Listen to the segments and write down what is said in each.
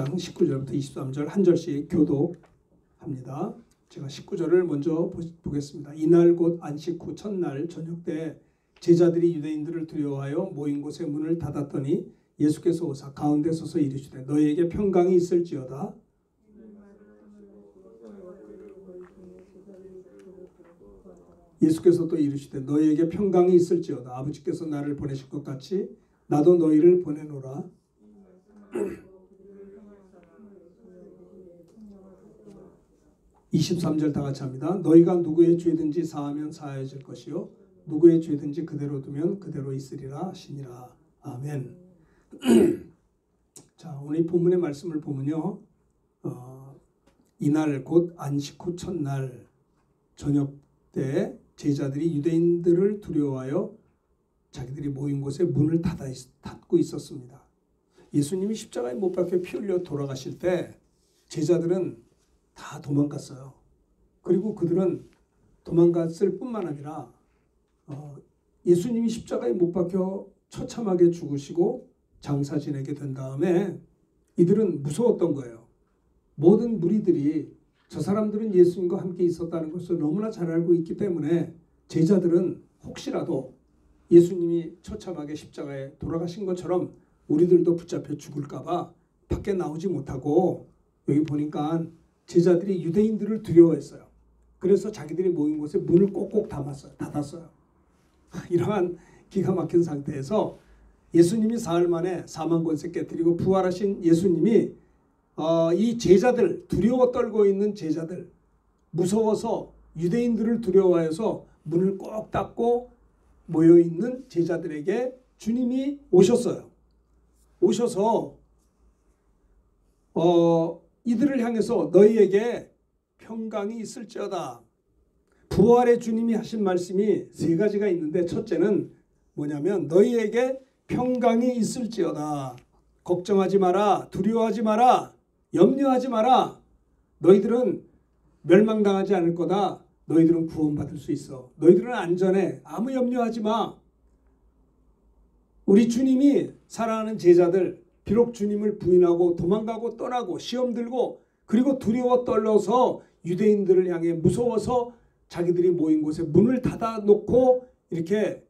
19절부터 23절 한 절씩 교독합니다. 제가 19절을 먼저 보겠습니다. 이날 곧 안식 후 첫날 저녁 때 제자들이 유대인들을 두려워하여 모인 곳에 문을 닫았더니 예수께서 오사 가운데 서서 이르시되 너희에게 평강이 있을지어다. 예수께서 또 이르시되 너희에게 평강이 있을지어다. 아버지께서 나를 보내실 것 같이 나도 너희를 보내노라. 23절 다 같이 합니다. 너희가 누구의 죄든지 사하면 사하여질 것이요 누구의 죄든지 그대로 두면 그대로 있으리라 하시니라. 아멘. 자, 오늘 이 본문의 말씀을 보면요. 이날 곧 안식 후 첫날 저녁 때 제자들이 유대인들을 두려워하여 자기들이 모인 곳에 문을 닫고 있었습니다. 예수님이 십자가에 못 박혀 피 흘려 돌아가실 때 제자들은 다 도망갔어요. 그리고 그들은 도망갔을 뿐만 아니라 예수님이 십자가에 못 박혀 처참하게 죽으시고 장사 지내게 된 다음에 이들은 무서웠던 거예요. 모든 무리들이 저 사람들은 예수님과 함께 있었다는 것을 너무나 잘 알고 있기 때문에 제자들은 혹시라도 예수님이 처참하게 십자가에 돌아가신 것처럼 우리들도 붙잡혀 죽을까 봐 밖에 나오지 못하고 여기 보니까 제자들이 유대인들을 두려워했어요. 그래서 자기들이 모인 곳에 문을 꼭꼭 닫았어요. 이러한 기가 막힌 상태에서 예수님이 사흘 만에 사망 권세 깨뜨리고 부활하신 예수님이 이 제자들, 두려워 떨고 있는 제자들, 무서워서 유대인들을 두려워해서 문을 꼭 닫고 모여있는 제자들에게 주님이 오셨어요. 오셔서 이들을 향해서 너희에게 평강이 있을지어다. 부활의 주님이 하신 말씀이 세 가지가 있는데 첫째는 뭐냐면 너희에게 평강이 있을지어다. 걱정하지 마라. 두려워하지 마라. 염려하지 마라. 너희들은 멸망당하지 않을 거다. 너희들은 구원받을 수 있어. 너희들은 안전해. 아무 염려하지 마. 우리 주님이 사랑하는 제자들, 비록 주님을 부인하고 도망가고 떠나고 시험 들고 그리고 두려워 떨려서 유대인들을 향해 무서워서 자기들이 모인 곳에 문을 닫아놓고 이렇게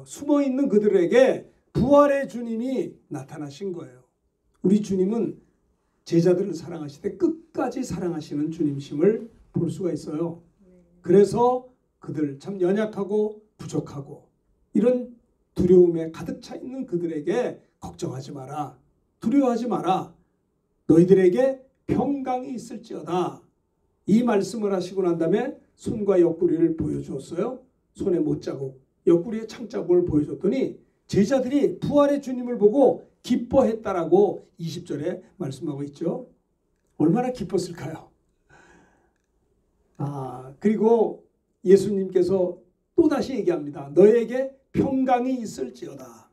숨어있는 그들에게 부활의 주님이 나타나신 거예요. 우리 주님은 제자들을 사랑하시되 끝까지 사랑하시는 주님심을 볼 수가 있어요. 그래서 그들 참 연약하고 부족하고 이런 두려움에 가득 차 있는 그들에게 걱정하지 마라. 두려워하지 마라. 너희들에게 평강이 있을지어다. 이 말씀을 하시고 난 다음에 손과 옆구리를 보여주었어요. 손에 못자국, 옆구리에 창자국을 보여줬더니 제자들이 부활의 주님을 보고 기뻐했다라고 20절에 말씀하고 있죠. 얼마나 기뻤을까요? 그리고 예수님께서 또다시 얘기합니다. 너에게 평강이 있을지어다.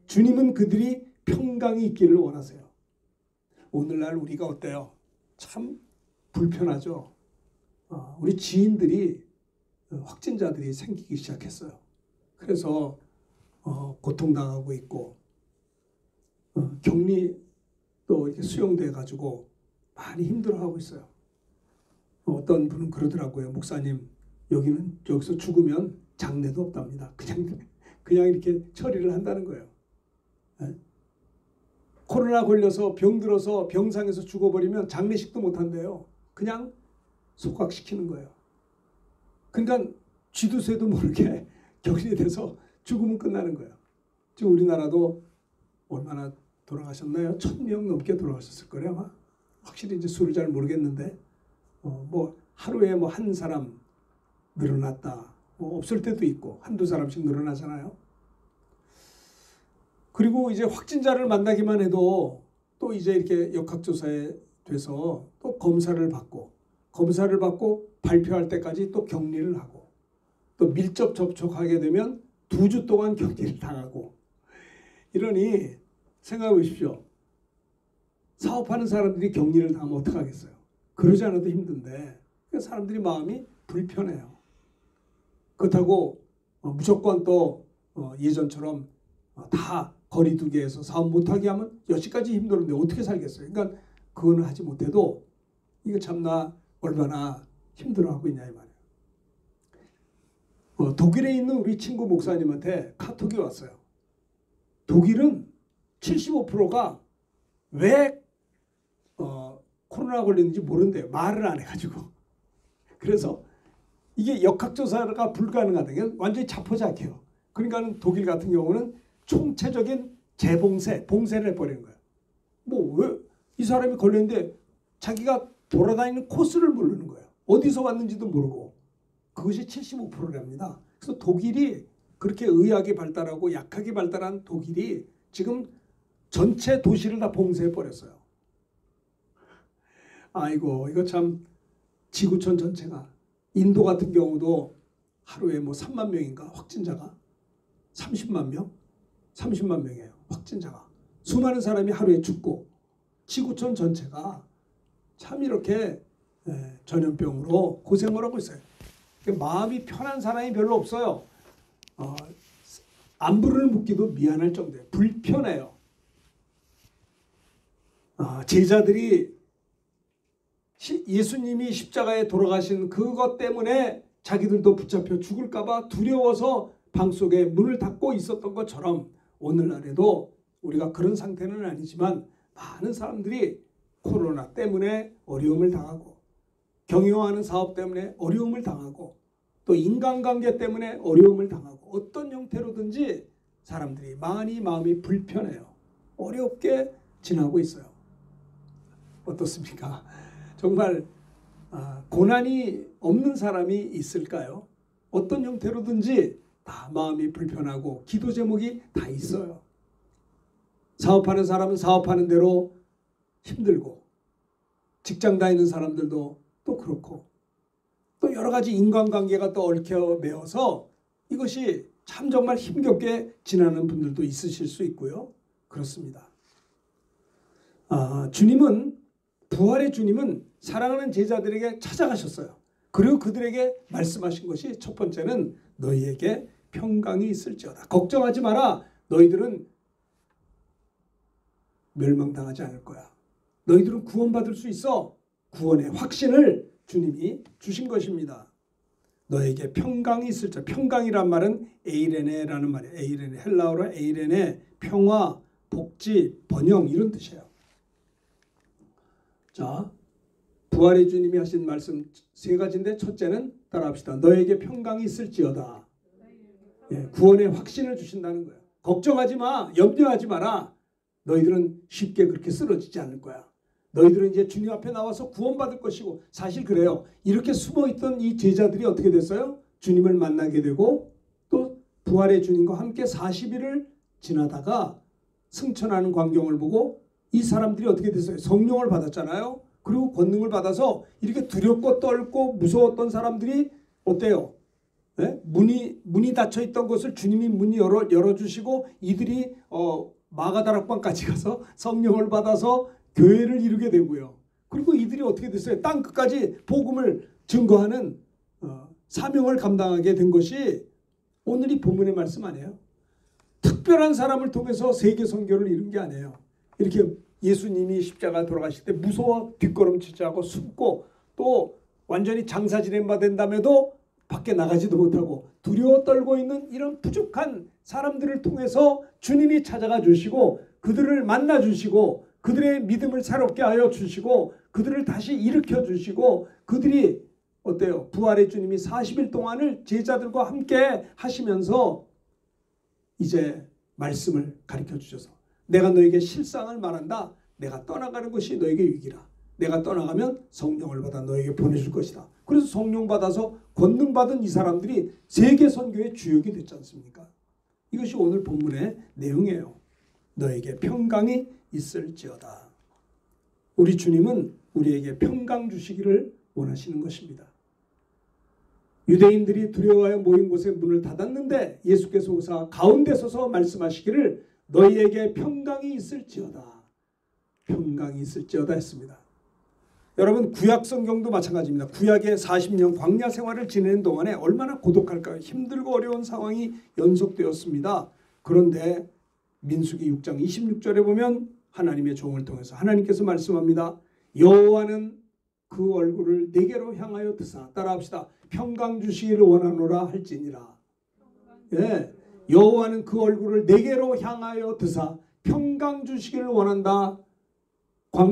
주님은 그들이 평강이 있기를 원하세요. 오늘날 우리가 어때요? 참 불편하죠. 우리 지인들이 확진자들이 생기기 시작했어요. 그래서 고통당하고 있고 격리 또 이렇게 수용돼 가지고 많이 힘들어하고 있어요. 어떤 분은 그러더라고요. 목사님, 여기서 죽으면 장례도 없답니다. 그냥 이렇게 처리를 한다는 거예요. 코로나 걸려서 병들어서 병상에서 죽어버리면 장례식도 못 한대요. 그냥 속각시키는 거예요. 그러니까 쥐도 새도 모르게 격리돼서 죽으면 끝나는 거예요. 지금 우리나라도 얼마나 돌아가셨나요? 1000명 넘게 돌아가셨을 거예요 아마. 확실히 이제 수를 잘 모르겠는데 뭐 하루에 뭐 한 사람 늘어났다. 뭐 없을 때도 있고 한두 사람씩 늘어나잖아요. 그리고 이제 확진자를 만나기만 해도 또 이제 이렇게 역학조사에 돼서 또 검사를 받고 발표할 때까지 또 격리를 하고 또 밀접 접촉하게 되면 2주 동안 격리를 당하고 이러니 생각해 보십시오. 사업하는 사람들이 격리를 당하면 어떡하겠어요? 그러지 않아도 힘든데 사람들이 마음이 불편해요. 그렇다고 무조건 또 예전처럼 다 거리 두기해서 사업 못하게 하면 여기까지 힘들었는데 어떻게 살겠어요? 그러니까 그거는 하지 못해도 이거 참나 얼마나 힘들어하고 있냐 이 말이에요. 독일에 있는 우리 친구 목사님한테 카톡이 왔어요. 독일은 75%가 왜 코로나 걸렸는지 모른대요. 말을 안 해가지고. 그래서 이게 역학조사가 불가능하다. 완전히 자포자기해요. 그러니까 독일 같은 경우는 총체적인 봉쇄를 해버리는 거예요. 뭐 왜 이 사람이 걸렸는데 자기가 돌아다니는 코스를 모르는 거예요. 어디서 왔는지도 모르고. 그것이 75%랍니다. 그래서 독일이 그렇게 의학이 발달하고 약학이 발달한 독일이 지금 전체 도시를 다 봉쇄해버렸어요. 아이고 이거 참 지구촌 전체가 인도 같은 경우도 하루에 뭐 3만 명인가 확진자가 30만 명? 30만 명이에요. 확진자가. 수많은 사람이 하루에 죽고 지구촌 전체가 참 이렇게 전염병으로 고생을 하고 있어요. 마음이 편한 사람이 별로 없어요. 안부를 묻기도 미안할 정도예요. 불편해요. 제자들이 예수님이 십자가에 돌아가신 그것 때문에 자기들도 붙잡혀 죽을까봐 두려워서 방 속에 문을 닫고 있었던 것처럼 오늘날에도 우리가 그런 상태는 아니지만 많은 사람들이 코로나 때문에 어려움을 당하고 경영하는 사업 때문에 어려움을 당하고 또 인간관계 때문에 어려움을 당하고 어떤 형태로든지 사람들이 많이 마음이 불편해요. 어렵게 지나고 있어요. 어떻습니까? 정말 고난이 없는 사람이 있을까요? 어떤 형태로든지 다 마음이 불편하고 기도 제목이 다 있어요. 사업하는 사람은 사업하는 대로 힘들고 직장 다니는 사람들도 또 그렇고 또 여러 가지 인간관계가 또 얽혀 매어서 이것이 참 정말 힘겹게 지나는 분들도 있으실 수 있고요. 그렇습니다. 부활의 주님은 사랑하는 제자들에게 찾아가셨어요. 그리고 그들에게 말씀하신 것이 첫 번째는 너희에게 평강이 있을지어다. 걱정하지 마라. 너희들은 멸망당하지 않을 거야. 너희들은 구원받을 수 있어. 구원의 확신을 주님이 주신 것입니다. 너에게 평강이 있을지어다. 평강이란 말은 에이레네라는 말이에요. 에이레네, 헬라어로 에이레네, 평화, 복지, 번영 이런 뜻이에요. 자, 부활의 주님이 하신 말씀 세 가지인데 첫째는 따라합시다. 너에게 평강이 있을지어다. 구원의 확신을 주신다는 거예요. 걱정하지 마. 염려하지 마라. 너희들은 쉽게 그렇게 쓰러지지 않을 거야. 너희들은 이제 주님 앞에 나와서 구원받을 것이고 사실 그래요. 이렇게 숨어있던 이 제자들이 어떻게 됐어요? 주님을 만나게 되고 또 부활의 주님과 함께 40일을 지나다가 승천하는 광경을 보고 이 사람들이 어떻게 됐어요? 성령을 받았잖아요. 그리고 권능을 받아서 이렇게 두렵고 떨고 무서웠던 사람들이 어때요? 네? 문이 닫혀 있던 것을 주님이 문이 열어주시고 이들이 마가다락방까지 가서 성령을 받아서 교회를 이루게 되고요. 그리고 이들이 어떻게 됐어요? 땅 끝까지 복음을 증거하는 사명을 감당하게 된 것이 오늘 이 본문의 말씀 아니에요? 특별한 사람을 통해서 세계 선교를 이룬 게 아니에요. 이렇게 예수님이 십자가 돌아가실 때 무서워 뒷걸음치지 않고 숨고 또 완전히 장사 지낸 바 된다며도 밖에 나가지도 못하고 두려워 떨고 있는 이런 부족한 사람들을 통해서 주님이 찾아가 주시고 그들을 만나 주시고 그들의 믿음을 새롭게 하여 주시고 그들을 다시 일으켜 주시고 그들이 어때요? 부활의 주님이 40일 동안을 제자들과 함께 하시면서 이제 말씀을 가르쳐 주셔서 내가 너에게 실상을 말한다. 내가 떠나가는 것이 너에게 위기라. 내가 떠나가면 성령을 받아 너에게 보내줄 것이다. 그래서 성령 받아서 권능 받은 이 사람들이 세계 선교의 주역이 됐지 않습니까? 이것이 오늘 본문의 내용이에요. 너에게 평강이 있을지어다. 우리 주님은 우리에게 평강 주시기를 원하시는 것입니다. 유대인들이 두려워하여 모인 곳에 문을 닫았는데 예수께서 오사 가운데 서서 말씀하시기를 너희에게 평강이 있을지어다. 평강이 있을지어다 했습니다. 여러분 구약 성경도 마찬가지입니다. 구약의 40년 광야 생활을 지내는 동안에 얼마나 고독할까요? 힘들고 어려운 상황이 연속되었습니다. 그런데 민수기 6장 26절에 보면 하나님의 종을 통해서 하나님께서 말씀합니다. 여호와는 그 얼굴을 내게로 향하여 드사. 따라합시다. 평강 주시기를 원하노라 할지니라. 예, 여호와는 그 얼굴을 내게로 향하여 드사 평강 주시기를 원한다.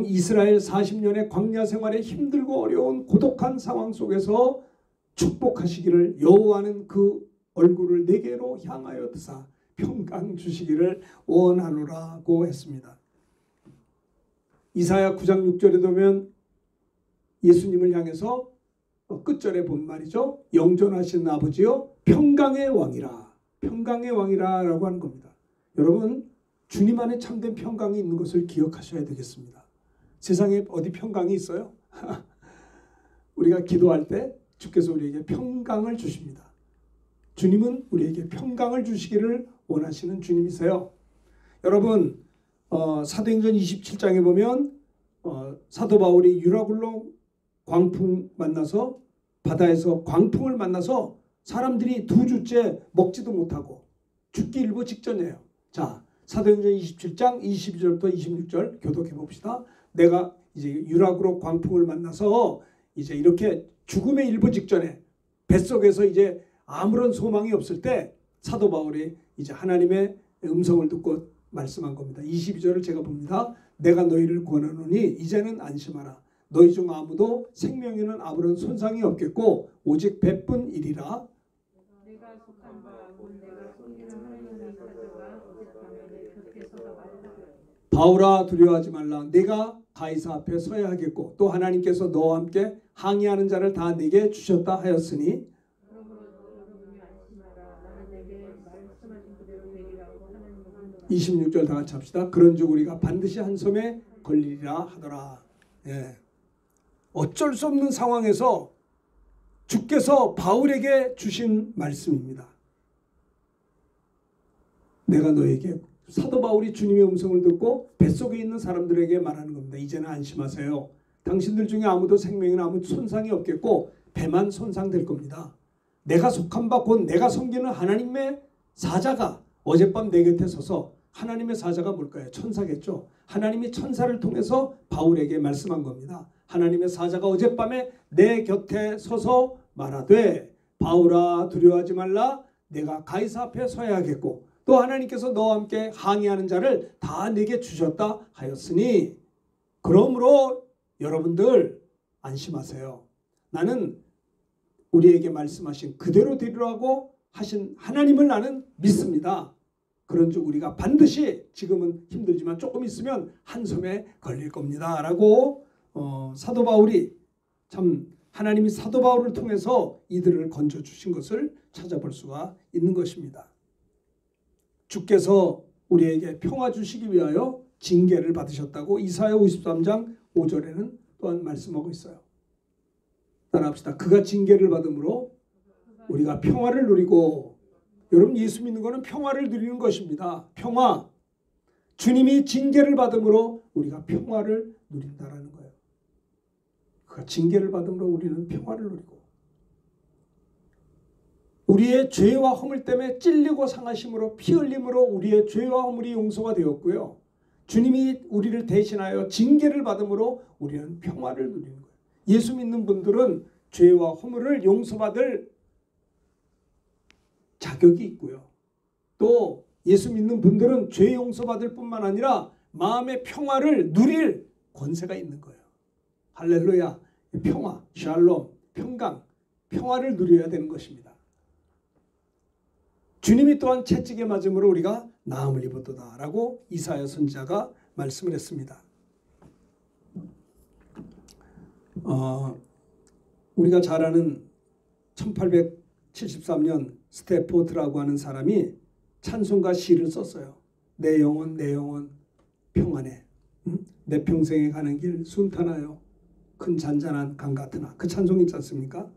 이스라엘 40년의 광야 생활에 힘들고 어려운 고독한 상황 속에서 축복하시기를 여호와는 그 얼굴을 내게로 향하여 드사 평강 주시기를 원하노라고 했습니다. 이사야 9장 6절에 보면 예수님을 향해서 끝절에 본 말이죠. 영존하신 아버지여 평강의 왕이라. 평강의 왕이라 라고 하는 겁니다. 여러분, 주님 안에 참된 평강이 있는 것을 기억하셔야 되겠습니다. 세상에 어디 평강이 있어요? 우리가 기도할 때 주께서 우리에게 평강을 주십니다. 주님은 우리에게 평강을 주시기를 원하시는 주님이세요. 여러분, 사도행전 27장에 보면 사도 바울이 유라굴로 광풍 만나서 바다에서 광풍을 만나서 사람들이 2주째 먹지도 못하고 죽기 일보 직전이에요. 자, 사도행전 27장 22절부터 26절 교독해 봅시다. 내가 이제 유라굴로 광풍을 만나서 이제 이렇게 죽음의 일보 직전에 뱃속에서 이제 아무런 소망이 없을 때 사도 바울이 이제 하나님의 음성을 듣고 말씀한 겁니다. 22절을 제가 봅니다. 내가 너희를 권하노니 이제는 안심하라. 너희 중 아무도 생명에는 아무런 손상이 없겠고 오직 배뿐이리라. 내가 속한 바 곧 내가 섬기는 하나님의 사자가 어젯밤에 내 곁에 서서 말하되 바울아 두려워하지 말라. 내가 가이사 앞에 서야 하겠고 또 하나님께서 너와 함께 항의하는 자를 다 내게 주셨다 하였으니 그러므로 여러분이 안심하라. 나는 내게 말씀하신 그대로 되리라고 하나님을 한다. 26절 다 같이 합시다. 그런즉 우리가 반드시 한 섬에 걸리리라 하더라. 예. 어쩔 수 없는 상황에서 주께서 바울에게 주신 말씀입니다. 내가 너에게 사도 바울이 주님의 음성을 듣고 뱃속에 있는 사람들에게 말하는 겁니다. 이제는 안심하세요. 당신들 중에 아무도 생명에는 아무 손상이 없겠고 배만 손상될 겁니다. 내가 속한 바 곧 내가 섬기는 하나님의 사자가 어젯밤 내 곁에 서서 하나님의 사자가 뭘까요? 천사겠죠. 하나님이 천사를 통해서 바울에게 말씀한 겁니다. 하나님의 사자가 어젯밤에 내 곁에 서서 말하되 바울아 두려워하지 말라. 내가 가이사 앞에 서야 하겠고 또 하나님께서 너와 함께 항의하는 자를 다 내게 주셨다 하였으니 그러므로 여러분들 안심하세요. 나는 우리에게 말씀하신 그대로 되리라고 하신 하나님을 나는 믿습니다. 그런즉 우리가 반드시 지금은 힘들지만 조금 있으면 한 섬에 걸릴 겁니다 라고 사도 바울이 참 하나님이 사도 바울을 통해서 이들을 건져주신 것을 찾아볼 수가 있는 것입니다. 주께서 우리에게 평화 주시기 위하여 징계를 받으셨다고 이사야 53장 5절에는 또한 말씀하고 있어요. 따라합시다. 그가 징계를 받음으로 우리가 평화를 누리고, 여러분 예수 믿는 것은 평화를 누리는 것입니다. 평화. 주님이 징계를 받음으로 우리가 평화를 누린다라는 거예요. 그가 징계를 받음으로 우리는 평화를 누리고 우리의 죄와 허물 때문에 찔리고 상하심으로 피 흘림으로 우리의 죄와 허물이 용서가 되었고요. 주님이 우리를 대신하여 징계를 받음으로 우리는 평화를 누리는 거예요. 예수 믿는 분들은 죄와 허물을 용서받을 자격이 있고요. 또 예수 믿는 분들은 죄 용서받을 뿐만 아니라 마음의 평화를 누릴 권세가 있는 거예요. 할렐루야. 평화, 샬롬, 평강, 평화를 누려야 되는 것입니다. 주님이 또한 채찍에 맞음으로 우리가 나음을 입었도다 라고 이사야 선지자가 말씀을 했습니다. 우리가 잘 아는 1873년 스태포드라고 하는 사람이 찬송가 시를 썼어요. 내 영혼 평안해. 내 평생에 가는 길 순탄하여 큰 잔잔한 강 같으나. 그 찬송이 있지 않습니까?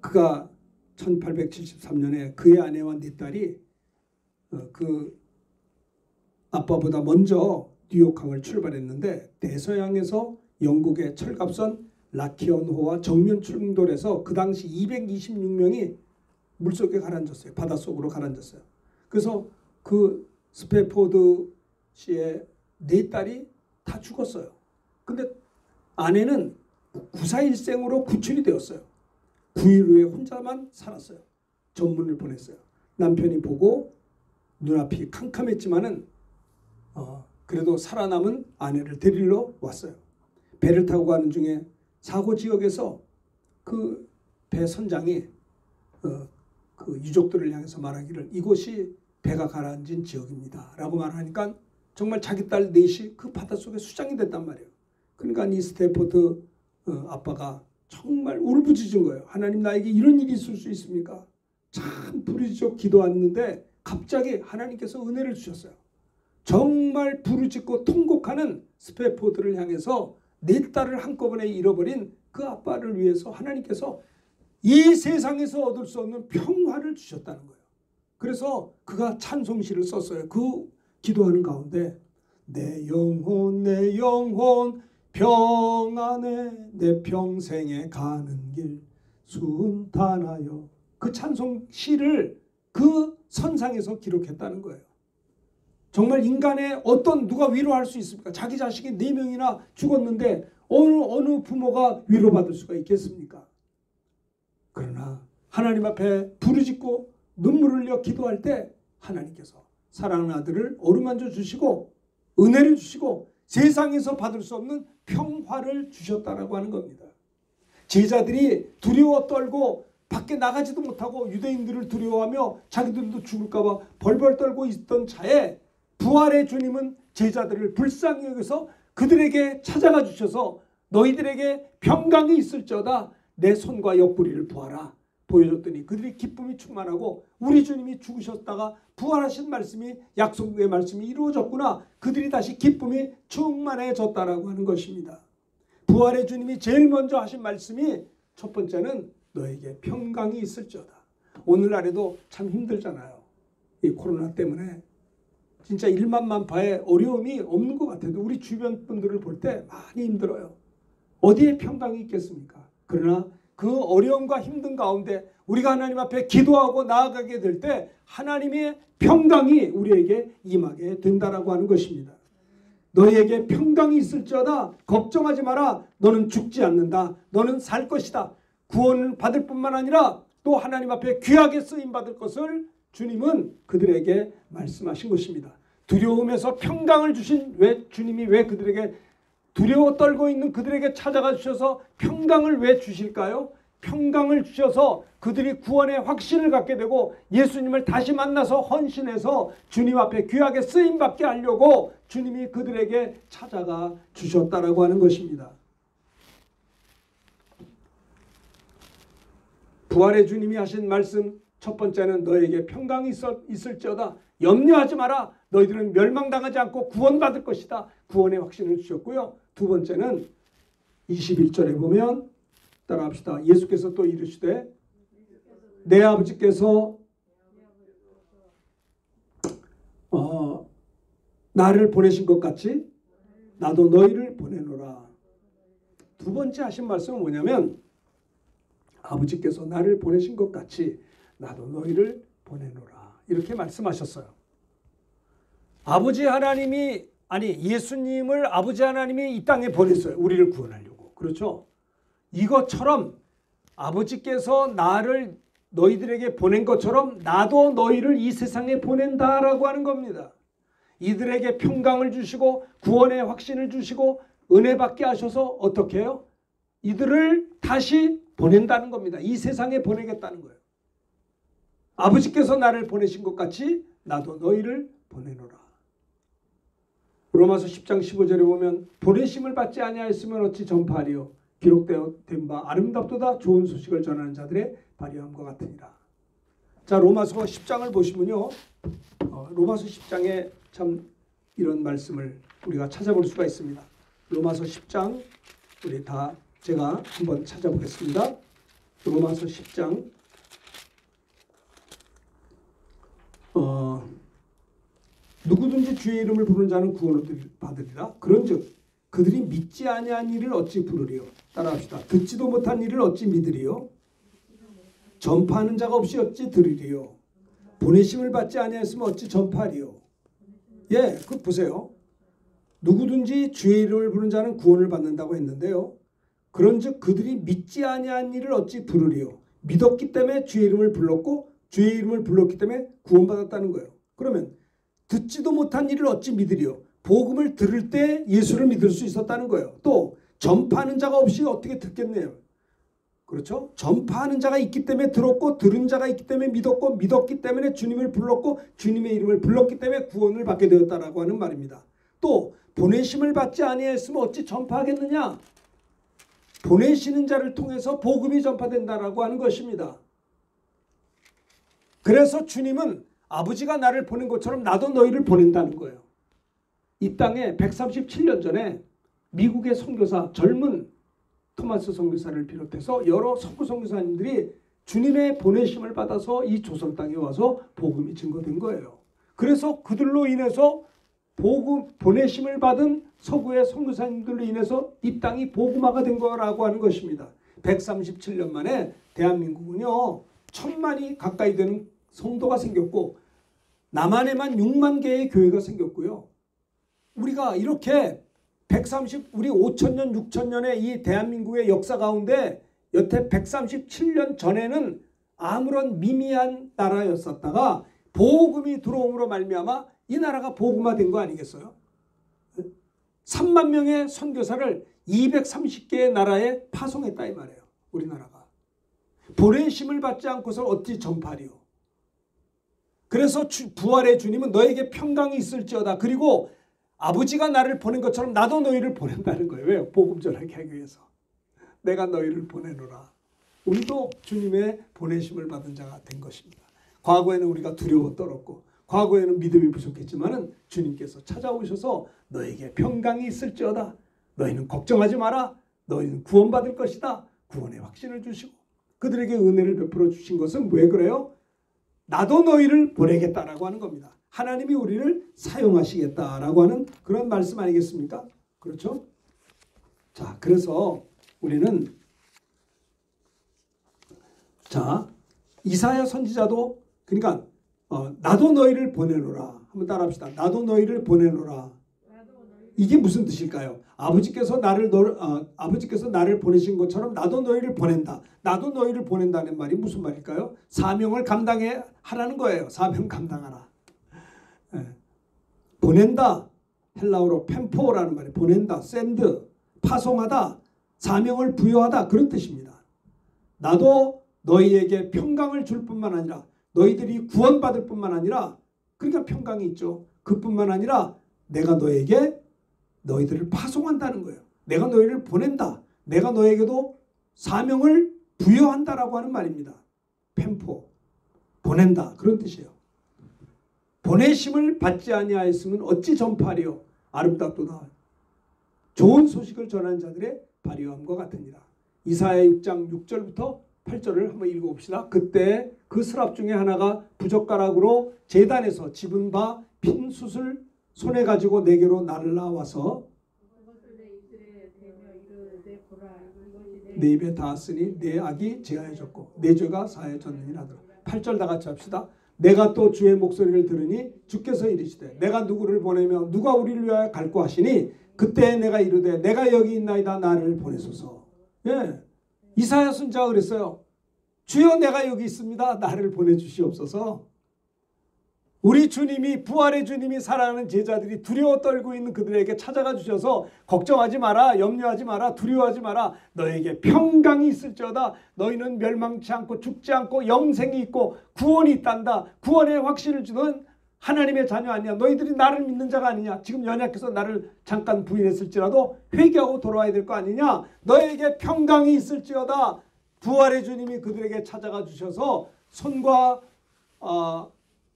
그가 1873년에 그의 아내와 네 딸이 그 아빠보다 먼저 뉴욕항을 출발했는데 대서양에서 영국의 철갑선 라키언호와 정면 충돌해서 그 당시 226명이 물속에 가라앉았어요. 바닷속으로 가라앉았어요. 그래서 그 스패포드 씨의 네 딸이 다 죽었어요. 근데 아내는 구사일생으로 구출이 되었어요. 9일 후에 혼자만 살았어요. 전문을 보냈어요. 남편이 보고 눈앞이 캄캄했지만은 그래도 살아남은 아내를 데리러 왔어요. 배를 타고 가는 중에 사고 지역에서 그 배 선장이 그 유족들을 향해서 말하기를 이곳이 배가 가라앉은 지역입니다 라고 말하니까 정말 자기 딸 넷이 그 바닷속에 수장이 됐단 말이에요. 그러니까 이 스태포드 아빠가 정말 울부짖은 거예요. 하나님, 나에게 이런 일이 있을 수 있습니까? 참 부르짖어 기도했는데 갑자기 하나님께서 은혜를 주셨어요. 정말 부르짖고 통곡하는 스태포드를 향해서 네 딸을 한꺼번에 잃어버린 그 아빠를 위해서 하나님께서 이 세상에서 얻을 수 없는 평화를 주셨다는 거예요. 그래서 그가 찬송시를 썼어요. 그 기도하는 가운데 내 영혼 평안해 내 평생에 가는 길 순탄하여, 그 찬송시를 그 선상에서 기록했다는 거예요. 정말 인간의 어떤 누가 위로할 수 있습니까? 자기 자식이 4명이나 죽었는데 어느 부모가 위로받을 수가 있겠습니까? 그러나 하나님 앞에 부르짖고 눈물을 흘려 기도할 때 하나님께서 사랑하는 아들을 어루만져 주시고 은혜를 주시고 세상에서 받을 수 없는 평화를 주셨다라고 하는 겁니다. 제자들이 두려워 떨고 밖에 나가지도 못하고 유대인들을 두려워하며 자기들도 죽을까 봐 벌벌 떨고 있던 차에 부활의 주님은 제자들을 불쌍히 여겨서 그들에게 찾아가 주셔서 너희들에게 평강이 있을지어다 내 손과 옆구리를 보아라 보여줬더니 그들이 기쁨이 충만하고 우리 주님이 죽으셨다가 부활하신 말씀이, 약속의 말씀이 이루어졌구나, 그들이 다시 기쁨이 충만해졌다라고 하는 것입니다. 부활의 주님이 제일 먼저 하신 말씀이 첫 번째는 너에게 평강이 있을지어다. 오늘날에도 참 힘들잖아요. 이 코로나 때문에 진짜 일만만파에 어려움이 없는 것 같아도 우리 주변 분들을 볼 때 많이 힘들어요. 어디에 평강이 있겠습니까? 그러나 그 어려움과 힘든 가운데 우리가 하나님 앞에 기도하고 나아가게 될 때 하나님의 평강이 우리에게 임하게 된다라고 하는 것입니다. 너희에게 평강이 있을지어다 걱정하지 마라. 너는 죽지 않는다. 너는 살 것이다. 구원을 받을 뿐만 아니라 또 하나님 앞에 귀하게 쓰임받을 것을 주님은 그들에게 말씀하신 것입니다. 두려움에서 평강을 주신 주님이 왜 그들에게 두려워 떨고 있는 그들에게 찾아가 주셔서 평강을 왜 주실까요? 평강을 주셔서 그들이 구원의 확신을 갖게 되고 예수님을 다시 만나서 헌신해서 주님 앞에 귀하게 쓰임받게 하려고 주님이 그들에게 찾아가 주셨다라고 하는 것입니다. 부활의 주님이 하신 말씀 첫 번째는 너에게 평강이 있을지어다. 염려하지 마라. 너희들은 멸망당하지 않고 구원받을 것이다. 구원의 확신을 주셨고요. 두 번째는 21절에 보면 따라합시다. 예수께서 또 이르시되 내 아버지께서 나를 보내신 것 같이 나도 너희를 보내노라. 두 번째 하신 말씀은 뭐냐면 아버지께서 나를 보내신 것 같이 나도 너희를 보내노라. 이렇게 말씀하셨어요. 아버지 하나님이 예수님을 아버지 하나님이 이 땅에 보냈어요. 우리를 구원하려고. 그렇죠? 이것처럼 아버지께서 나를 너희들에게 보낸 것처럼 나도 너희를 이 세상에 보낸다라고 하는 겁니다. 이들에게 평강을 주시고 구원의 확신을 주시고 은혜 받게 하셔서 어떻게 해요? 이들을 다시 보낸다는 겁니다. 이 세상에 보내겠다는 거예요. 아버지께서 나를 보내신 것 같이 나도 너희를 보내노라. 로마서 10장 15절에 보면 보내심을 받지 아니하였으면 어찌 전파하리요 기록된 바 아름답도다 좋은 소식을 전하는 자들의 발휘함과 같으니라. 자, 로마서 10장을 보시면요. 로마서 10장에 참 이런 말씀을 우리가 찾아볼 수가 있습니다. 로마서 10장 우리 다 제가 한번 찾아보겠습니다. 로마서 10장 누구든지 주의 이름을 부르는 자는 구원을 받으리라. 그런즉 그들이 믿지 아니한 일을 어찌 부르리요. 따라합시다. 듣지도 못한 일을 어찌 믿으리요. 전파하는 자가 없이 어찌 들으리요. 보내심을 받지 아니하였으면 어찌 전파하리요. 예, 그 보세요. 누구든지 주의 이름을 부르는 자는 구원을 받는다고 했는데요. 그런즉 그들이 믿지 아니한 일을 어찌 부르리요. 믿었기 때문에 주의 이름을 불렀고 주의 이름을 불렀기 때문에 구원받았다는 거예요. 그러면 듣지도 못한 일을 어찌 믿으리요. 복음을 들을 때 예수를 믿을 수 있었다는 거예요. 또 전파하는 자가 없이 어떻게 듣겠네요. 그렇죠? 전파하는 자가 있기 때문에 들었고 들은 자가 있기 때문에 믿었고 믿었기 때문에 주님을 불렀고 주님의 이름을 불렀기 때문에 구원을 받게 되었다라고 하는 말입니다. 또 보내심을 받지 아니했으면 어찌 전파하겠느냐? 보내시는 자를 통해서 복음이 전파된다라고 하는 것입니다. 그래서 주님은 아버지가 나를 보낸 것처럼 나도 너희를 보낸다는 거예요. 이 땅에 137년 전에 미국의 선교사 젊은 토마스 선교사를 비롯해서 여러 서구 선교사님들이 주님의 보내심을 받아서 이 조선 땅에 와서 복음이 증거된 거예요. 그래서 그들로 인해서 복음 보내심을 받은 서구의 선교사님들로 인해서 이 땅이 복음화가 된 거라고 하는 것입니다. 137년 만에 대한민국은요 1000만이 가까이 되는 성도가 생겼고 남한에만 6만 개의 교회가 생겼고요. 우리가 이렇게 우리 5천년 6천년의 이 대한민국의 역사 가운데 여태 137년 전에는 아무런 미미한 나라였었다가 복음이 들어옴으로 말미암아 이 나라가 복음화된 거 아니겠어요? 3만 명의 선교사를 230개의 나라에 파송했다 이 말이에요. 우리나라가. 보내심을 받지 않고서 어찌 전파리요. 그래서 부활의 주님은 너에게 평강이 있을지어다. 그리고 아버지가 나를 보낸 것처럼 나도 너희를 보낸다는 거예요. 왜요? 복음 전하게 하기 위해서. 내가 너희를 보내노라. 우리도 주님의 보내심을 받은 자가 된 것입니다. 과거에는 우리가 두려워 떨었고 과거에는 믿음이 부족했지만은 주님께서 찾아오셔서 너에게 평강이 있을지어다. 너희는 걱정하지 마라. 너희는 구원받을 것이다. 구원의 확신을 주시고 그들에게 은혜를 베풀어 주신 것은 왜 그래요? 나도 너희를 보내겠다라고 하는 겁니다. 하나님이 우리를 사용하시겠다라고 하는 그런 말씀 아니겠습니까? 그렇죠? 자, 그래서 우리는 이사야 선지자도 그러니까 나도 너희를 보내노라. 한번 따라합시다. 나도 너희를 보내노라. 이게 무슨 뜻일까요? 아버지께서 나를 보내신 것처럼 나도 너희를 보낸다. 나도 너희를 보낸다는 말이 무슨 말일까요? 사명을 감당해 하라는 거예요. 사명 감당하라. 보낸다. 헬라어로 펜포라는 말이 보낸다. 샌드. 파송하다. 사명을 부여하다. 그런 뜻입니다. 나도 너희에게 평강을 줄 뿐만 아니라 너희들이 구원받을 뿐만 아니라 그러니까 평강이 있죠. 그뿐만 아니라 내가 너희들을 파송한다는 거예요. 내가 너희를 보낸다. 내가 너에게도 사명을 부여한다라고 하는 말입니다. 펜포. 보낸다. 그런 뜻이에요. 보내심을 받지 아니하였으면 어찌 전파하리요. 아름답도다. 좋은 소식을 전하는 자들의 발휘함과 같으니라. 이사야 6장 6절부터 8절을 한번 읽어봅시다. 그때 그 스랍 중에 하나가 부젓가락으로 제단에서 집은 바 핀 숯을 손에 가지고 내게로 날라와서 내 입에 닿았으니 내 악이 제하여졌고 내 죄가 사하여졌느니라 하더라. 8절 다 같이 합시다. 내가 또 주의 목소리를 들으니 주께서 이르시되 내가 누구를 보내며 누가 우리를 위하여 갈고 하시니 그때 내가 이르되 내가 여기 있나이다 나를 보내소서. 예, 이사야 선지자가 그랬어요. 주여 내가 여기 있습니다. 나를 보내주시옵소서. 우리 주님이 부활의 주님이 사랑하는 제자들이 두려워 떨고 있는 그들에게 찾아가 주셔서 걱정하지 마라. 염려하지 마라. 두려워하지 마라. 너에게 평강이 있을지어다. 너희는 멸망치 않고 죽지 않고 영생이 있고 구원이 있단다. 구원의 확신을 주는 하나님의 자녀 아니냐. 너희들이 나를 믿는 자가 아니냐. 지금 연약해서 나를 잠깐 부인했을지라도 회개하고 돌아와야 될 거 아니냐. 너에게 평강이 있을지어다. 부활의 주님이 그들에게 찾아가 주셔서 손과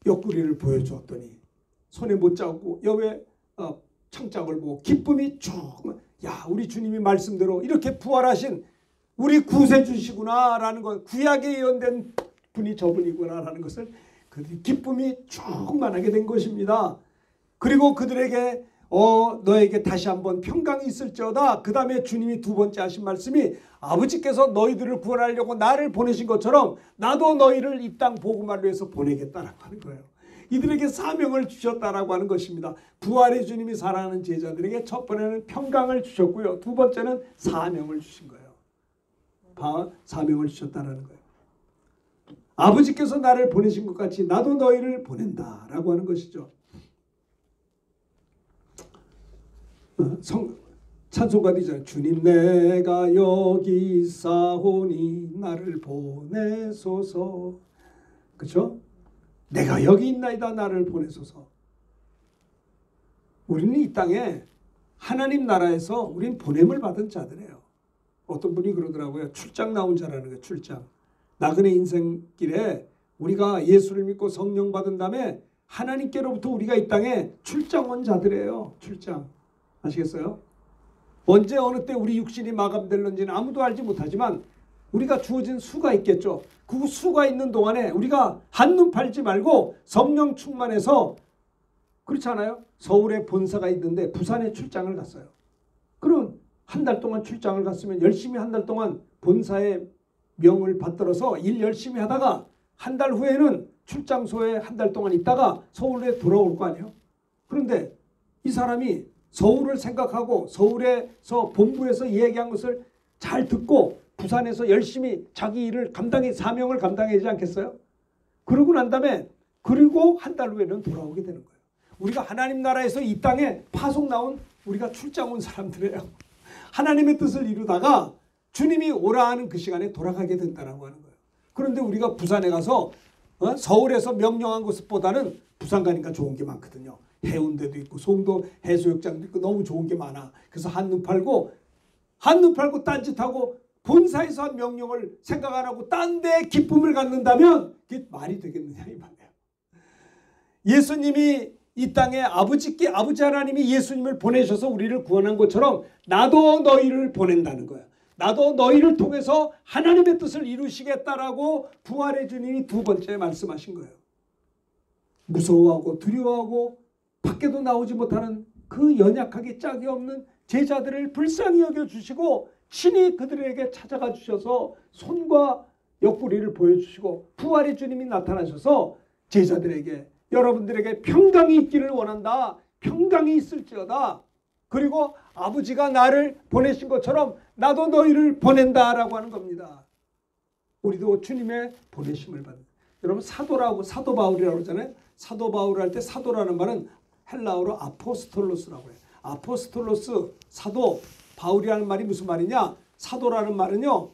옆구리를 보여주었더니 손에 못 잡고 옆에 창짝을 보고 기쁨이 쭉 야 우리 주님이 말씀대로 이렇게 부활하신 우리 구세주시구나라는 것 구약에 예언된 분이 저분이구나라는 것을 그들이 기쁨이 충만하게 된 것입니다. 그리고 그들에게 너에게 다시 한번 평강이 있을지어다. 그 다음에 주님이 두 번째 하신 말씀이 아버지께서 너희들을 구원하려고 나를 보내신 것처럼 나도 너희를 이 땅 복음화를 위해서 보내겠다라고 하는 거예요. 이들에게 사명을 주셨다라고 하는 것입니다. 부활의 주님이 사랑하는 제자들에게 첫 번째는 평강을 주셨고요. 두 번째는 사명을 주신 거예요. 사명을 주셨다라는 거예요. 아버지께서 나를 보내신 것 같이 나도 너희를 보낸다라고 하는 것이죠. 찬송가이잖아요. 주님 내가 여기 있사오니 나를 보내소서. 그렇죠? 내가 여기 있나이다 나를 보내소서. 우리는 이 땅에 하나님 나라에서 우린 보냄을 받은 자들이에요. 어떤 분이 그러더라고요. 출장 나온 자라는 거예요. 출장. 나그네 인생길에 우리가 예수를 믿고 성령 받은 다음에 하나님께로부터 우리가 이 땅에 출장 온 자들이에요. 출장. 아시겠어요? 언제 어느 때 우리 육신이 마감될런지는 아무도 알지 못하지만 우리가 주어진 수가 있겠죠. 그 수가 있는 동안에 우리가 한눈 팔지 말고 성령 충만해서, 그렇지 않아요? 서울에 본사가 있는데 부산에 출장을 갔어요. 그럼 한 달 동안 출장을 갔으면 열심히 한 달 동안 본사의 명을 받들어서 일 열심히 하다가 한 달 후에는 출장소에 한 달 동안 있다가 서울에 돌아올 거 아니에요? 그런데 이 사람이 서울을 생각하고 서울에서 본부에서 얘기한 것을 잘 듣고 부산에서 열심히 자기 일을 사명을 감당하지 않겠어요? 그러고 난 다음에 그리고 한 달 후에는 돌아오게 되는 거예요. 우리가 하나님 나라에서 이 땅에 파송 나온 우리가 출장 온 사람들이에요. 하나님의 뜻을 이루다가 주님이 오라 하는 그 시간에 돌아가게 된다고 하는 거예요. 그런데 우리가 부산에 가서 서울에서 명령한 것보다는 부산 가니까 좋은 게 많거든요. 해운대도 있고 송도 해수욕장도 있고 너무 좋은 게 많아. 그래서 한눈 팔고 딴짓하고 본사에서 한 명령을 생각 안 하고 딴 데 기쁨을 갖는다면 그게 말이 되겠느냐 이 말이에요. 예수님이 이 땅에 아버지 하나님이 예수님을 보내셔서 우리를 구원한 것처럼 나도 너희를 보낸다는 거야. 나도 너희를 통해서 하나님의 뜻을 이루시겠다라고 부활의 주님이 두 번째 말씀하신 거예요. 무서워하고 두려워하고 밖에도 나오지 못하는 그 연약하기 짝이 없는 제자들을 불쌍히 여겨주시고 친히 그들에게 찾아가 주셔서 손과 옆구리를 보여주시고 부활의 주님이 나타나셔서 제자들에게 여러분들에게 평강이 있기를 원한다. 평강이 있을지어다. 그리고 아버지가 나를 보내신 것처럼 나도 너희를 보낸다라고 하는 겁니다. 우리도 주님의 보내심을 받는. 여러분 사도 바울이라고 그러잖아요. 사도 바울 할 때 사도라는 말은 헬라어로 아포스톨로스라고 해요. 아포스톨로스 사도 바울이라는 말이 무슨 말이냐? 사도라는 말은요.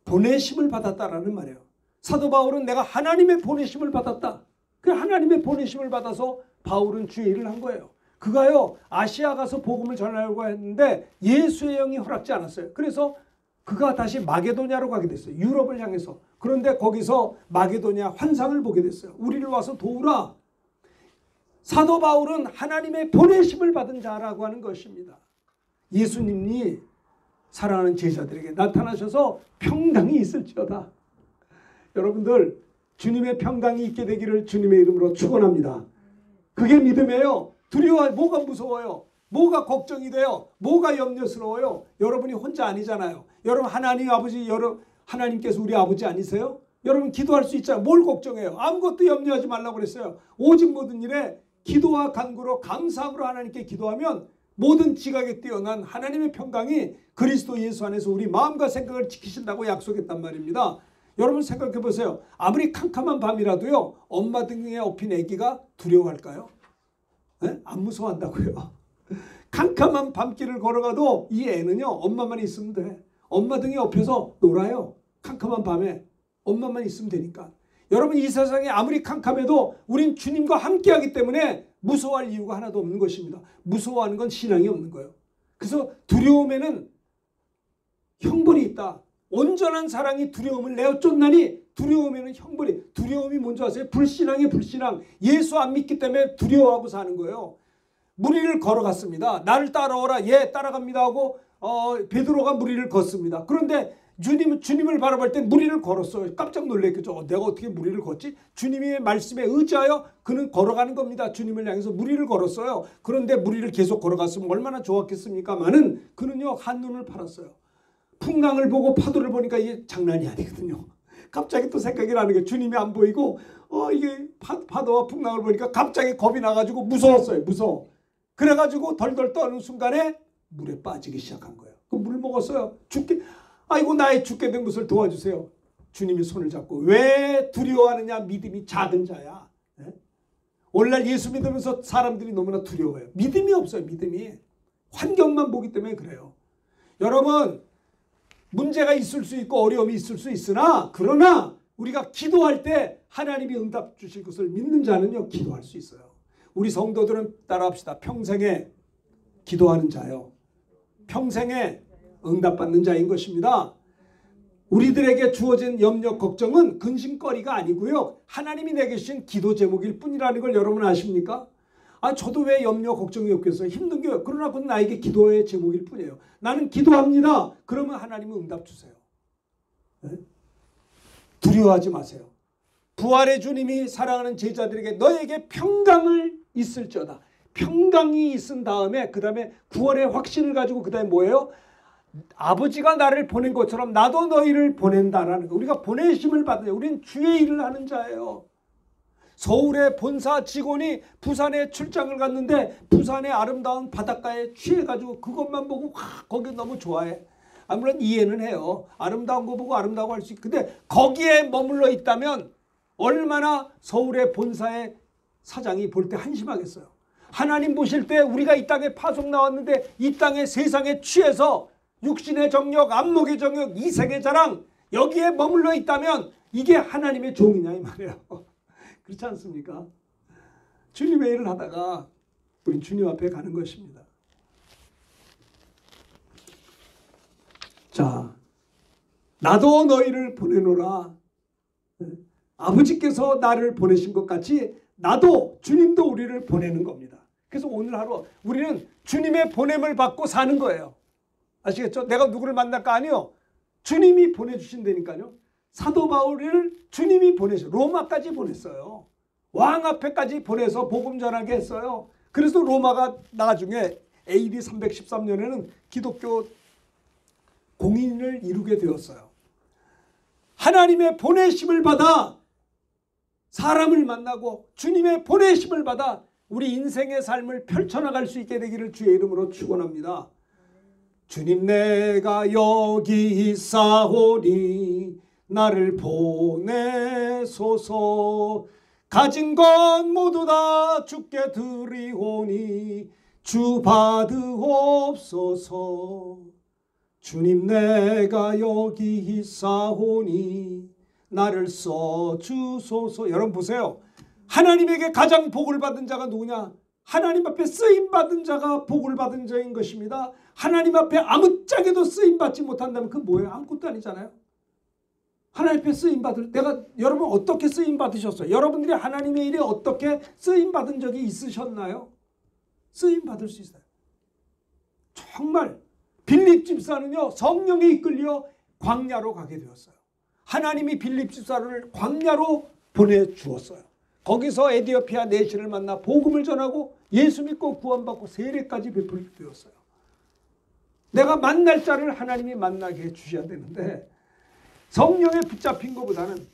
보내심을 받았다라는 말이에요. 사도 바울은 내가 하나님의 보내심을 받았다. 그 하나님의 보내심을 받아서 바울은 주의 일을 한 거예요. 그가요 아시아 가서 복음을 전하려고 했는데 예수의 영이 허락지 않았어요. 그래서 그가 다시 마게도냐로 가게 됐어요. 유럽을 향해서. 그런데 거기서 마게도냐 환상을 보게 됐어요. 우리를 와서 도우라. 사도 바울은 하나님의 보내심을 받은 자라고 하는 것입니다. 예수님이 사랑하는 제자들에게 나타나셔서 평강이 있을지어다. 여러분들 주님의 평강이 있게 되기를 주님의 이름으로 축원합니다. 그게 믿음이에요. 두려워, 뭐가 무서워요? 뭐가 걱정이 돼요? 뭐가 염려스러워요? 여러분이 혼자 아니잖아요. 여러분 하나님 아버지, 하나님께서 우리 아버지 아니세요? 여러분 기도할 수 있잖아요. 뭘 걱정해요? 아무것도 염려하지 말라고 그랬어요. 오직 모든 일에 기도와 간구로 감사함으로 하나님께 기도하면 모든 지각에 뛰어난 하나님의 평강이 그리스도 예수 안에서 우리 마음과 생각을 지키신다고 약속했단 말입니다. 여러분 생각해 보세요. 아무리 캄캄한 밤이라도요. 엄마 등에 업힌 아기가 두려워할까요? 네? 안 무서워한다고요. 캄캄한 밤길을 걸어가도 이 애는요. 엄마만 있으면 돼. 엄마 등에 업혀서 놀아요. 캄캄한 밤에 엄마만 있으면 되니까. 여러분 이 세상에 아무리 캄캄해도 우린 주님과 함께하기 때문에 무서워할 이유가 하나도 없는 것입니다. 무서워하는 건 신앙이 없는 거예요. 그래서 두려움에는 형벌이 있다. 온전한 사랑이 두려움을 내어 쫓나니 두려움에는 형벌이. 두려움이 뭔지 아세요? 불신앙의 불신앙. 예수 안 믿기 때문에 두려워하고 사는 거예요. 무리를 걸어갔습니다. 나를 따라오라. 예 따라갑니다 하고 베드로가 무리를 걷습니다. 그런데 주님을 바라볼 때 무리를 걸었어요. 깜짝 놀랐겠죠. 내가 어떻게 무리를 걷지? 주님의 말씀에 의지하여 그는 걸어가는 겁니다. 주님을 향해서 무리를 걸었어요. 그런데 무리를 계속 걸어갔으면 얼마나 좋았겠습니까마는 그는요 한눈을 팔았어요. 풍랑을 보고 파도를 보니까 이게 장난이 아니거든요. 갑자기 또 생각이 나는 게 주님이 안 보이고 이게 파도와 풍랑을 보니까 갑자기 겁이 나가지고 무서웠어요. 무서워. 그래가지고 덜덜 떠는 순간에 물에 빠지기 시작한 거예요. 그 물 먹었어요. 아이고 나의 죽게 된 것을 도와주세요. 주님이 손을 잡고 왜 두려워하느냐 믿음이 작은 자야. 네? 오늘날 예수 믿으면서 사람들이 너무나 두려워해요. 믿음이 없어요. 믿음이. 환경만 보기 때문에 그래요. 여러분 문제가 있을 수 있고 어려움이 있을 수 있으나 그러나 우리가 기도할 때 하나님이 응답 주실 것을 믿는 자는요 기도할 수 있어요. 우리 성도들은 따라합시다. 평생에 기도하는 자요. 평생에 응답받는 자인 것입니다. 우리들에게 주어진 염려 걱정은 근심거리가 아니고요. 하나님이 내게 주신 기도 제목일 뿐이라는 걸 여러분 아십니까? 저도 왜 염려 걱정이 없겠어요. 힘든 게 그러나 그건 나에게 기도의 제목일 뿐이에요. 나는 기도합니다. 그러면 하나님은 응답 주세요. 네? 두려워하지 마세요. 부활의 주님이 사랑하는 제자들에게 너에게 평강을 있을지어다. 평강이 있은 다음에 그 다음에 구원의 확신을 가지고 그 다음에 뭐예요? 아버지가 나를 보낸 것처럼 나도 너희를 보낸다라는 거. 우리가 보내심을 받는 우리는 주의 일을 하는 자예요. 서울의 본사 직원이 부산에 출장을 갔는데 부산의 아름다운 바닷가에 취해가지고 그것만 보고 거기 너무 좋아해. 물론 이해는 해요. 아름다운 거 보고 아름다워 할 수 있고. 근데 거기에 머물러 있다면 얼마나 서울의 본사의 사장이 볼 때 한심하겠어요. 하나님 보실 때 우리가 이 땅에 파송 나왔는데 이 땅에 세상에 취해서 육신의 정욕, 안목의 정욕, 이색의 자랑 여기에 머물러 있다면 이게 하나님의 종이냐 이 말이에요. 그렇지 않습니까? 주님의 일을 하다가 우린 주님 앞에 가는 것입니다. 자, 나도 너희를 보내노라. 아버지께서 나를 보내신 것 같이 나도 주님도 우리를 보내는 겁니다. 그래서 오늘 하루 우리는 주님의 보냄을 받고 사는 거예요. 아시겠죠? 내가 누구를 만날까? 아니요. 주님이 보내주신다니까요. 사도 바울을 주님이 보내셔. 로마까지 보냈어요. 왕 앞에까지 보내서 복음 전하게 했어요. 그래서 로마가 나중에 AD 313년에는 기독교 공인을 이루게 되었어요. 하나님의 보내심을 받아 사람을 만나고 주님의 보내심을 받아 우리 인생의 삶을 펼쳐나갈 수 있게 되기를 주의 이름으로 축원합니다. 주님 내가 여기 있사오니 나를 보내소서. 가진 것 모두 다 주께 드리오니 주 받으옵소서. 주님 내가 여기 있사오니 나를 써주소서. 여러분 보세요. 하나님에게 가장 복을 받은 자가 누구냐? 하나님 앞에 쓰임받은 자가 복을 받은 자인 것입니다. 하나님 앞에 아무짝에도 쓰임받지 못한다면 그건 뭐예요? 아무것도 아니잖아요. 하나님 앞에 쓰임받을 여러분 어떻게 쓰임받으셨어요? 여러분들이 하나님의 일에 어떻게 쓰임받은 적이 있으셨나요? 쓰임받을 수 있어요. 정말 빌립 집사는요 성령에 이끌려 광야로 가게 되었어요. 하나님이 빌립 집사를 광야로 보내주었어요. 거기서 에디오피아 내시를 만나 복음을 전하고 예수 믿고 구원받고 세례까지 베풀게 되었어요. 내가 만날 자를 하나님이 만나게 해주셔야 되는데 성령에 붙잡힌 것보다는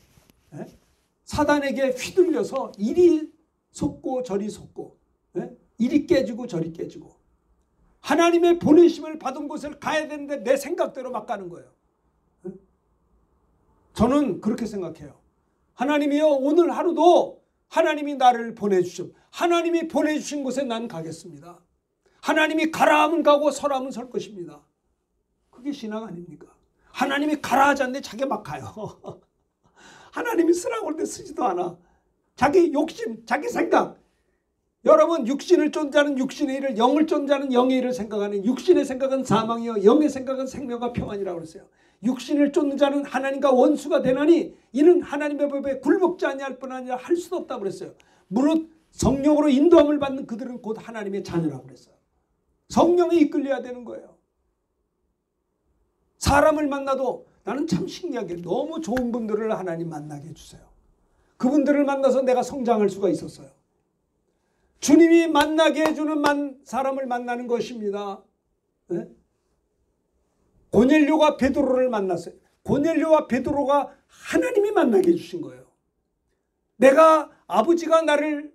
사단에게 휘둘려서 이리 속고 저리 속고 이리 깨지고 저리 깨지고 하나님의 보내심을 받은 곳을 가야 되는데 내 생각대로 막 가는 거예요. 저는 그렇게 생각해요. 하나님이여 오늘 하루도 하나님이 나를 보내주신 하나님이 보내주신 곳에 난 가겠습니다. 하나님이 가라 하면 가고 서라 하면 설 것입니다. 그게 신앙 아닙니까? 하나님이 가라 하지 않는데 자기가 막 가요. 하나님이 쓰라고 할 때 쓰지도 않아. 자기 욕심, 자기 생각. 여러분 육신을 쫓는 자는 육신의 일을, 영을 쫓는 자는 영의 일을 생각하는 육신의 생각은 사망이요 영의 생각은 생명과 평안이라고 그랬어요. 육신을 쫓는 자는 하나님과 원수가 되나니 이는 하나님의 법에 굴복지 아니할 뿐 아니라 할 수도 없다고 그랬어요. 무릇 성령으로 인도함을 받는 그들은 곧 하나님의 자녀라고 그랬어요. 성령에 이끌려야 되는 거예요. 사람을 만나도 나는 참 신기하게 너무 좋은 분들을 하나님 만나게 해주세요. 그분들을 만나서 내가 성장할 수가 있었어요. 주님이 만나게 해주는 사람을 만나는 것입니다. 네? 고넬료가 베드로를 만났어요. 고넬료와 베드로가 하나님이 만나게 해주신 거예요. 내가 아버지가 나를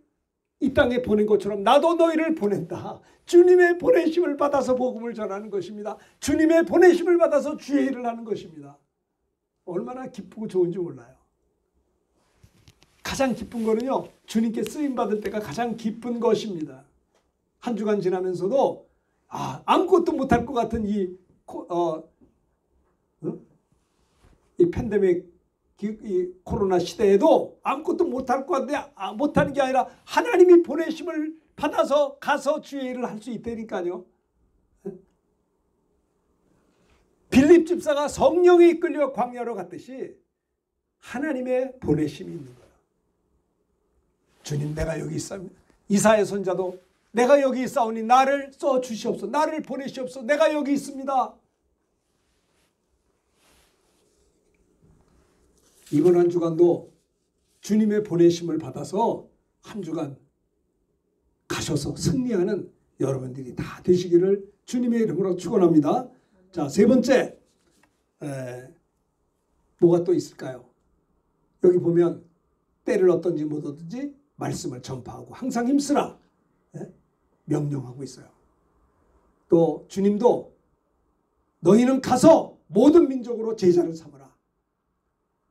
이 땅에 보낸 것처럼 나도 너희를 보낸다. 주님의 보내심을 받아서 복음을 전하는 것입니다. 주님의 보내심을 받아서 주의 일을 하는 것입니다. 얼마나 기쁘고 좋은지 몰라요. 가장 기쁜 거는요, 주님께 쓰임받을 때가 가장 기쁜 것입니다. 한 주간 지나면서도 아무것도 못할 것 같은 이 팬데믹, 이 코로나 시대에도 아무것도 못할 것 같은데 못하는 게 아니라 하나님이 보내심을 받아서 가서 주의 일을 할 수 있다니까요. 빌립 집사가 성령에 이끌려 광야로 갔듯이 하나님의 보내심이 있는 거예요. 주님, 내가 여기 있사옵니다. 이사야 선자도 내가 여기 있사오니 나를 써주시옵소서. 나를 보내시옵소서. 내가 여기 있습니다. 이번 한 주간도 주님의 보내심을 받아서 한 주간 가셔서 승리하는 여러분들이 다 되시기를 주님의 이름으로 축원합니다. 자, 세 번째, 뭐가 또 있을까요? 여기 보면 때를 얻든지 못 얻든지 말씀을 전파하고 항상 힘쓰라 명령하고 있어요. 또 주님도 너희는 가서 모든 민족으로 제자를 삼아라.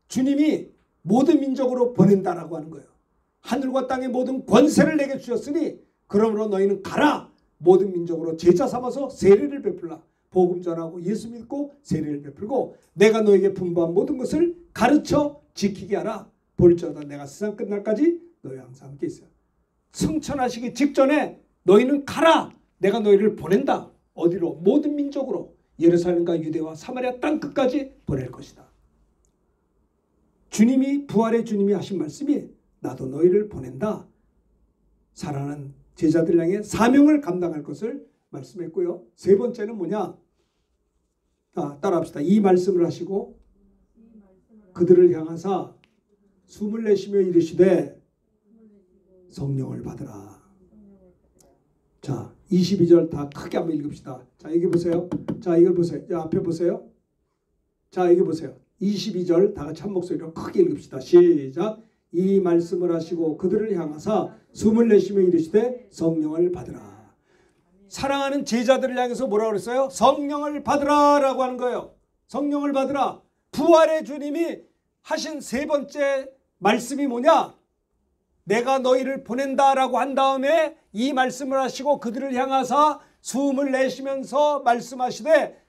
주님이 모든 민족으로 보낸다라고 하는 거예요. 하늘과 땅의 모든 권세를 내게 주셨으니 그러므로 너희는 가라. 모든 민족으로 제자 삼아서 세례를 베풀라. 복음 전하고 예수 믿고 세례를 베풀고 내가 너에게 분부한 모든 것을 가르쳐 지키게 하라. 볼지어다 내가 세상 끝날까지 너희와 항상 함께 있어요. 승천하시기 직전에 너희는 가라. 내가 너희를 보낸다. 어디로? 모든 민족으로. 예루살렘과 유대와 사마리아 땅 끝까지 보낼 것이다. 주님이, 부활의 주님이 하신 말씀이 나도 너희를 보낸다. 사랑하는 제자들 향해 사명을 감당할 것을 말씀했고요. 세 번째는 뭐냐? 따라합시다. 이 말씀을 하시고 그들을 향하사 숨을 내쉬며 이르시되 성령을 받으라. 자, 22절 다 크게 한번 읽읍시다. 자, 여기 보세요. 자, 이걸 보세요. 자, 앞에 보세요. 자, 여기 보세요. 22절 다 같이 한 목소리로 크게 읽읍시다. 시작. 이 말씀을 하시고 그들을 향하사 숨을 내쉬며 이르시되 성령을 받으라. 사랑하는 제자들을 향해서 뭐라고 그랬어요? 성령을 받으라 라고 하는 거예요. 성령을 받으라. 부활의 주님이 하신 세 번째 말씀이 뭐냐? 내가 너희를 보낸다 라고 한 다음에 이 말씀을 하시고 그들을 향하사 숨을 내쉬면서 말씀하시되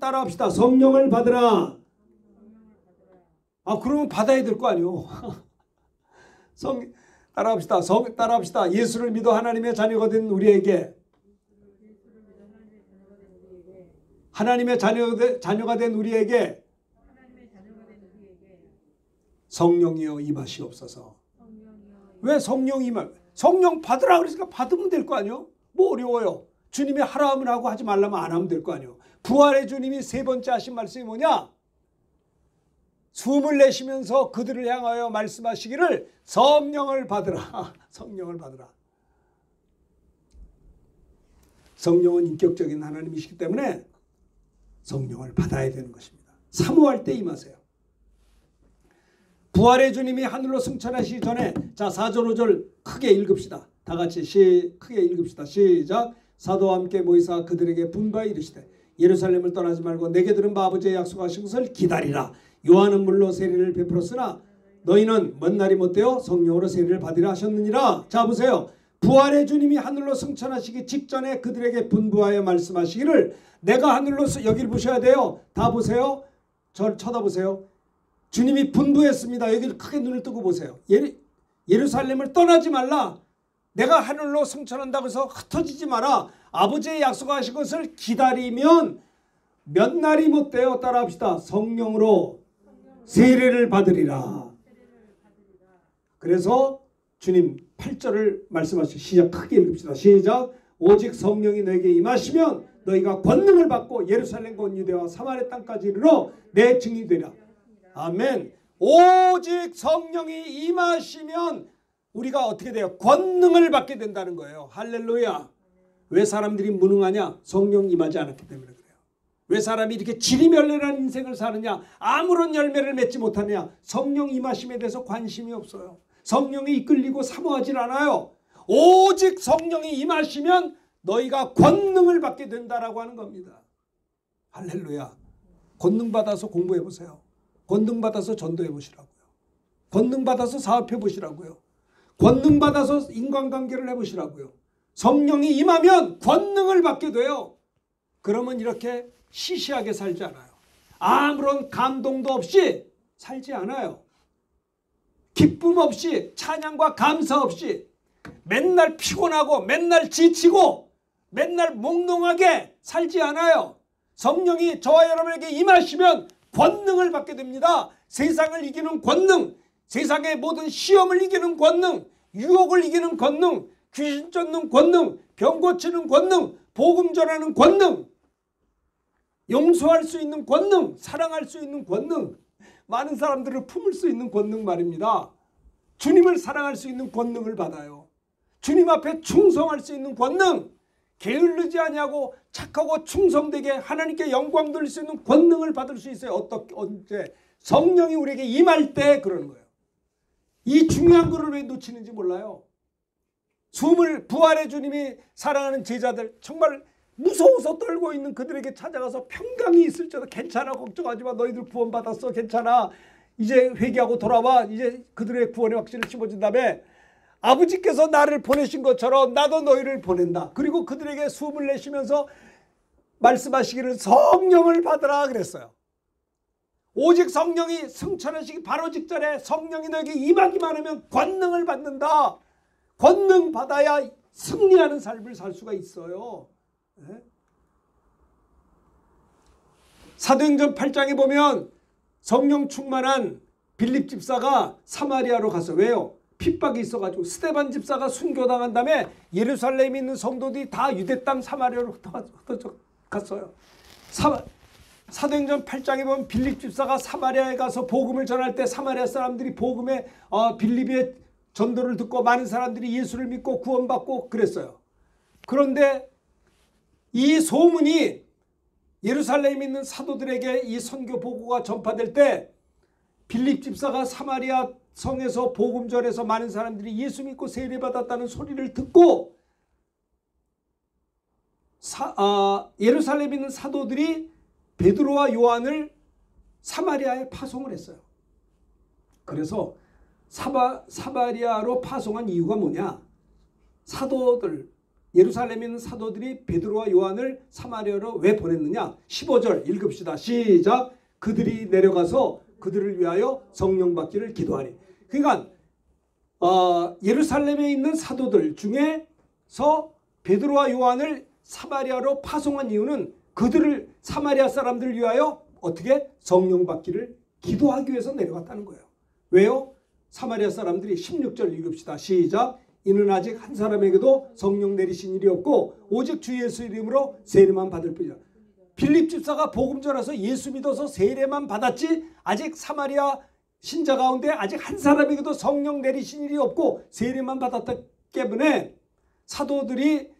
따라합시다. 성령을 받으라. 그러면 받아야 될 거 아니요. 따라합시다. 따라합시다. 예수를 믿어 하나님의 자녀가 된 우리에게 하나님의 자녀가 된 우리에게 성령이여 임하시옵소서. 왜 성령 임하? 성령 받으라 그러니까 받으면 될 거 아니요? 뭐 어려워요. 주님이 하라 하면 하고 하지 말라면 안 하면 될 거 아니요? 부활의 주님이 세 번째 하신 말씀이 뭐냐? 숨을 내쉬면서 그들을 향하여 말씀하시기를 성령을 받으라. 성령을 받으라. 성령은 인격적인 하나님이시기 때문에 성령을 받아야 되는 것입니다. 사모할 때 임하세요. 부활의 주님이 하늘로 승천하시기 전에 자 4절 5절 크게 읽읍시다. 다 같이 크게 읽읍시다. 시작. 사도와 함께 모이사 그들에게 분부하여 이르시되 예루살렘을 떠나지 말고 내게 들은 바 아버지의 약속하신 것을 기다리라. 요한은 물로 세례를 베풀었으나 너희는 먼 날이 못되어 성령으로 세례를 받으라 하셨느니라. 자 보세요. 부활의 주님이 하늘로 승천하시기 직전에 그들에게 분부하여 말씀하시기를 내가 하늘로 여기를 보셔야 돼요. 다 보세요. 저를 쳐다보세요. 주님이 분부했습니다. 여기를 크게 눈을 뜨고 보세요. 예루살렘을 떠나지 말라. 내가 하늘로 승천한다고 해서 흩어지지 마라. 아버지의 약속하신 것을 기다리면 몇 날이 못돼요. 따라합시다. 성령으로 세례를 받으리라. 그래서 주님 8절을 말씀하시고 시작 크게 읽읍시다. 시작. 오직 성령이 너에게 임하시면 너희가 권능을 받고 예루살렘과 온 유대와 사마리아 땅까지 이르러 내 증인이 되리라. 아멘. 오직 성령이 임하시면 우리가 어떻게 돼요? 권능을 받게 된다는 거예요. 할렐루야. 왜 사람들이 무능하냐? 성령 임하지 않았기 때문에 그래요. 왜 사람이 이렇게 지리멸렬한 인생을 사느냐? 아무런 열매를 맺지 못하느냐? 성령 임하심에 대해서 관심이 없어요. 성령이 이끌리고 사모하질 않아요. 오직 성령이 임하시면 너희가 권능을 받게 된다라고 하는 겁니다. 할렐루야. 권능 받아서 공부해 보세요. 권능 받아서 전도해 보시라고요. 권능 받아서 사업해 보시라고요. 권능 받아서 인간관계를 해 보시라고요. 성령이 임하면 권능을 받게 돼요. 그러면 이렇게 시시하게 살지 않아요. 아무런 감동도 없이 살지 않아요. 기쁨 없이, 찬양과 감사 없이 맨날 피곤하고 맨날 지치고 맨날 몽롱하게 살지 않아요. 성령이 저와 여러분에게 임하시면 권능을 받게 됩니다. 세상을 이기는 권능, 세상의 모든 시험을 이기는 권능, 유혹을 이기는 권능, 귀신 쫓는 권능, 병 고치는 권능, 복음 전하는 권능, 용서할 수 있는 권능, 사랑할 수 있는 권능, 많은 사람들을 품을 수 있는 권능 말입니다. 주님을 사랑할 수 있는 권능을 받아요. 주님 앞에 충성할 수 있는 권능, 게을르지 아니하고 착하고 충성되게 하나님께 영광 돌릴 수 있는 권능을 받을 수 있어요. 어떻게, 언제? 성령이 우리에게 임할 때 그러는 거예요. 이 중요한 것을 왜 놓치는지 몰라요. 부활의 주님이 사랑하는 제자들, 정말 무서워서 떨고 있는 그들에게 찾아가서 평강이 있을지어다. 괜찮아, 걱정하지 마. 너희들 구원 받았어. 괜찮아. 이제 회개하고 돌아와. 이제 그들의 구원의 확신을 심어준 다음에 아버지께서 나를 보내신 것처럼 나도 너희를 보낸다. 그리고 그들에게 숨을 내쉬면서 말씀하시기를 성령을 받으라 그랬어요. 오직 성령이 승천하시기 바로 직전에 성령이 너에게 임하기만 하면 권능을 받는다. 권능 받아야 승리하는 삶을 살 수가 있어요. 네? 사도행전 8장에 보면 성령 충만한 빌립 집사가 사마리아로 갔어요. 왜요? 핍박이 있어가지고 스데반 집사가 순교당한 다음에 예루살렘에 있는 성도들이 다 유대 땅 사마리아로 갔어요. 사도행전 8장에 보면 빌립 집사가 사마리아에 가서 복음을 전할 때 사마리아 사람들이 복음의 빌립의 전도를 듣고 많은 사람들이 예수를 믿고 구원받고 그랬어요. 그런데 이 소문이 예루살렘에 있는 사도들에게 이 선교 보고가 전파될 때 빌립 집사가 사마리아 성에서 복음 전해서 많은 사람들이 예수 믿고 세례받았다는 소리를 듣고 예루살렘에 있는 사도들이 베드로와 요한을 사마리아에 파송을 했어요. 그래서 사마리아로 파송한 이유가 뭐냐? 사도들, 예루살렘에 있는 사도들이 베드로와 요한을 사마리아로 왜 보냈느냐? 15절 읽읍시다. 시작. 그들이 내려가서 그들을 위하여 성령 받기를 기도하니. 그러니까 예루살렘에 있는 사도들 중에서 베드로와 요한을 사마리아로 파송한 이유는 그들을 사마리아 사람들을 위하여 어떻게 성령 받기를 기도하기 위해서 내려갔다는 거예요. 왜요? 사마리아 사람들이 16절 읽읍시다. 시작. 이는 아직 한 사람에게도 성령 내리신 일이 없고 오직 주 예수 이름으로 세례만 받을 뿐이다. 빌립 집사가 복음 전해서 예수 믿어서 세례만 받았지 아직 사마리아 신자 가운데 아직 한 사람에게도 성령 내리신 일이 없고 세례만 받았기 때문에 사도들이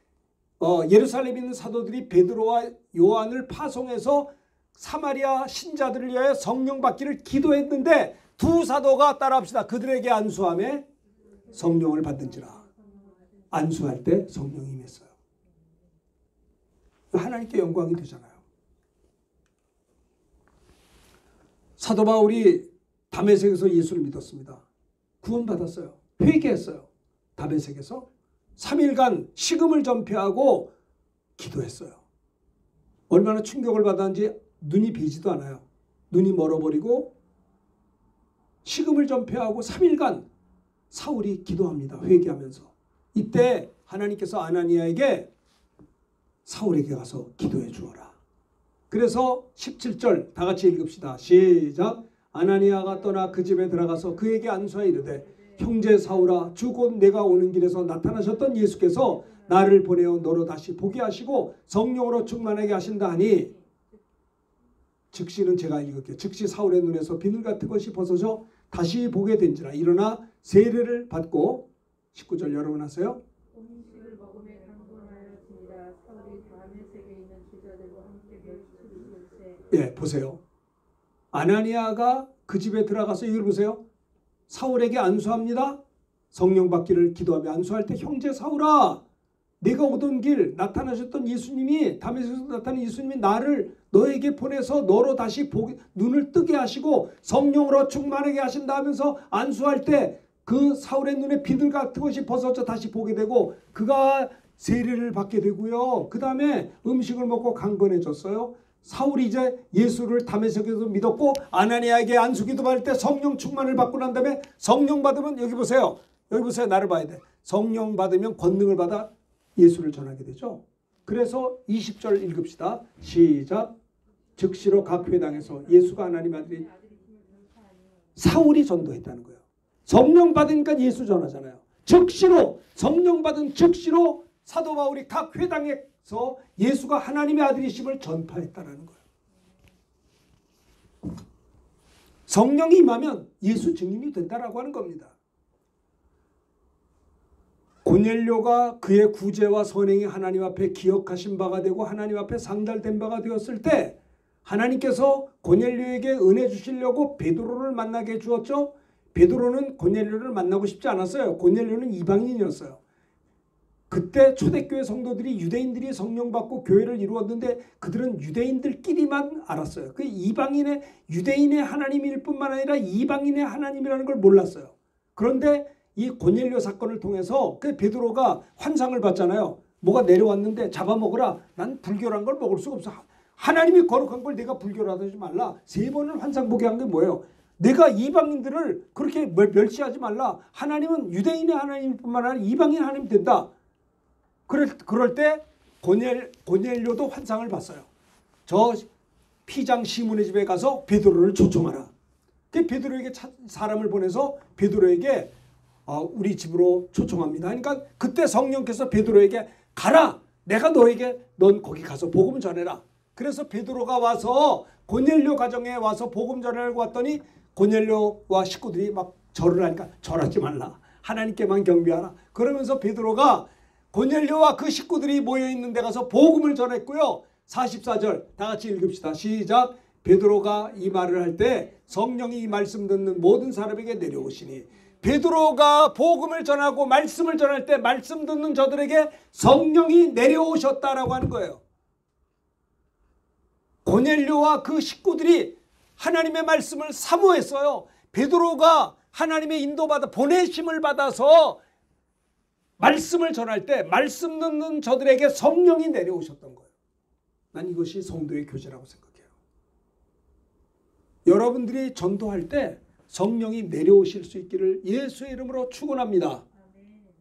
예루살렘에 있는 사도들이 베드로와 요한을 파송해서 사마리아 신자들을 위하여 성령 받기를 기도했는데 두 사도가 따라합시다. 그들에게 안수함에 성령을 받는지라. 안수할 때 성령이 임했어요. 하나님께 영광이 되잖아요. 사도 바울이 다메섹에서 예수를 믿었습니다. 구원받았어요. 회개했어요. 다메섹에서 3일간 식음을 전폐하고 기도했어요. 얼마나 충격을 받았는지 눈이 비지도 않아요. 눈이 멀어버리고 식음을 전폐하고 3일간 사울이 기도합니다. 회개하면서. 이때 하나님께서 아나니아에게 사울에게 가서 기도해 주어라. 그래서 17절 다 같이 읽읍시다. 시작. 아나니아가 떠나 그 집에 들어가서 그에게 안수하여 이르되 형제 사울아 주 곧 내가 오는 길에서 나타나셨던 예수께서 나를 보내어 너로 다시 보게 하시고 성령으로 충만하게 하신다 하니 즉시는 제가 읽을게요. 즉시 사울의 눈에서 비늘 같은 것이 벗어져 다시 보게 된지라. 일어나 세례를 받고 19절 여러분 하세요. 음식을 먹음에 강권하였습니다. 사울이 다메섹에 있는 제자들과 함께 멸치를 예, 보세요. 아나니아가 그 집에 들어가서 이걸 보세요. 사울에게 안수합니다. 성령 받기를 기도하며 안수할 때 형제 사울아, 내가 오던 길 나타나셨던 예수님이 다메섹에서 나타난 예수님이 나를 너에게 보내서 너로 다시 눈을 뜨게 하시고 성령으로 충만하게 하신다 하면서 안수할 때 그 사울의 눈에 비늘 같은 것이 벗어져 다시 보게 되고 그가 세례를 받게 되고요. 그 다음에 음식을 먹고 강건해졌어요. 사울이 이제 예수를 다메섹에서 믿었고 아나니아에게 안수기도 받을 때 성령 충만을 받고 난 다음에 성령 받으면 여기 보세요. 여기 보세요. 나를 봐야 돼. 성령 받으면 권능을 받아 예수를 전하게 되죠. 그래서 20절 읽읍시다. 시작. 즉시로 각 회당에서 예수가 하나님 아들이 사울이 전도했다는 거예요. 성령 받으니까 예수 전하잖아요. 즉시로 성령 받은 즉시로 사도 바울이 각 회당에서 예수가 하나님의 아들이심을 전파했다는 거예요. 성령이 임하면 예수 증인이 된다라고 하는 겁니다. 고넬료가 그의 구제와 선행이 하나님 앞에 기억하신 바가 되고 하나님 앞에 상달된 바가 되었을 때 하나님께서 고넬료에게 은혜 주시려고 베드로를 만나게 해 주었죠. 베드로는 고넬료를 만나고 싶지 않았어요. 고넬료는 이방인이었어요. 그때 초대교회 성도들이 유대인들이 성령 받고 교회를 이루었는데 그들은 유대인들끼리만 알았어요. 그 이방인의 유대인의 하나님일 뿐만 아니라 이방인의 하나님이라는 걸 몰랐어요. 그런데 이 고넬료 사건을 통해서 그 베드로가 환상을 봤잖아요. 뭐가 내려왔는데 잡아먹으라. 난 불교란 걸 먹을 수가 없어. 하나님이 거룩한 걸 내가 불교로 하지 말라. 3번을 환상 보게 한 게 뭐예요? 내가 이방인들을 그렇게 멸시하지 말라. 하나님은 유대인의 하나님일 뿐만 아니라 이방인 하나님이 된다. 그럴 때 고넬료도 환상을 봤어요. 저 피장 시몬의 집에 가서 베드로를 초청하라. 그 베드로에게 사람을 보내서 베드로에게 우리 집으로 초청합니다. 그러니까 그때 성령께서 베드로에게 가라. 내가 너에게 넌 거기 가서 복음 전해라. 그래서 베드로가 와서 고넬료 가정에 와서 복음 전하려고 왔더니 고넬료와 식구들이 막 절을 하니까 절하지 말라. 하나님께만 경배하라. 그러면서 베드로가 고넬료와 그 식구들이 모여있는 데 가서 복음을 전했고요. 44절 다 같이 읽읍시다. 시작. 베드로가 이 말을 할 때 성령이 이 말씀 듣는 모든 사람에게 내려오시니 베드로가 복음을 전하고 말씀을 전할 때 말씀 듣는 저들에게 성령이 내려오셨다라고 하는 거예요. 고넬료와 그 식구들이 하나님의 말씀을 사모했어요. 베드로가 하나님의 인도받아 보내심을 받아서 말씀을 전할 때 말씀 듣는 저들에게 성령이 내려오셨던 거예요. 난 이것이 성도의 교제라고 생각해요. 여러분들이 전도할 때 성령이 내려오실 수 있기를 예수의 이름으로 축원합니다.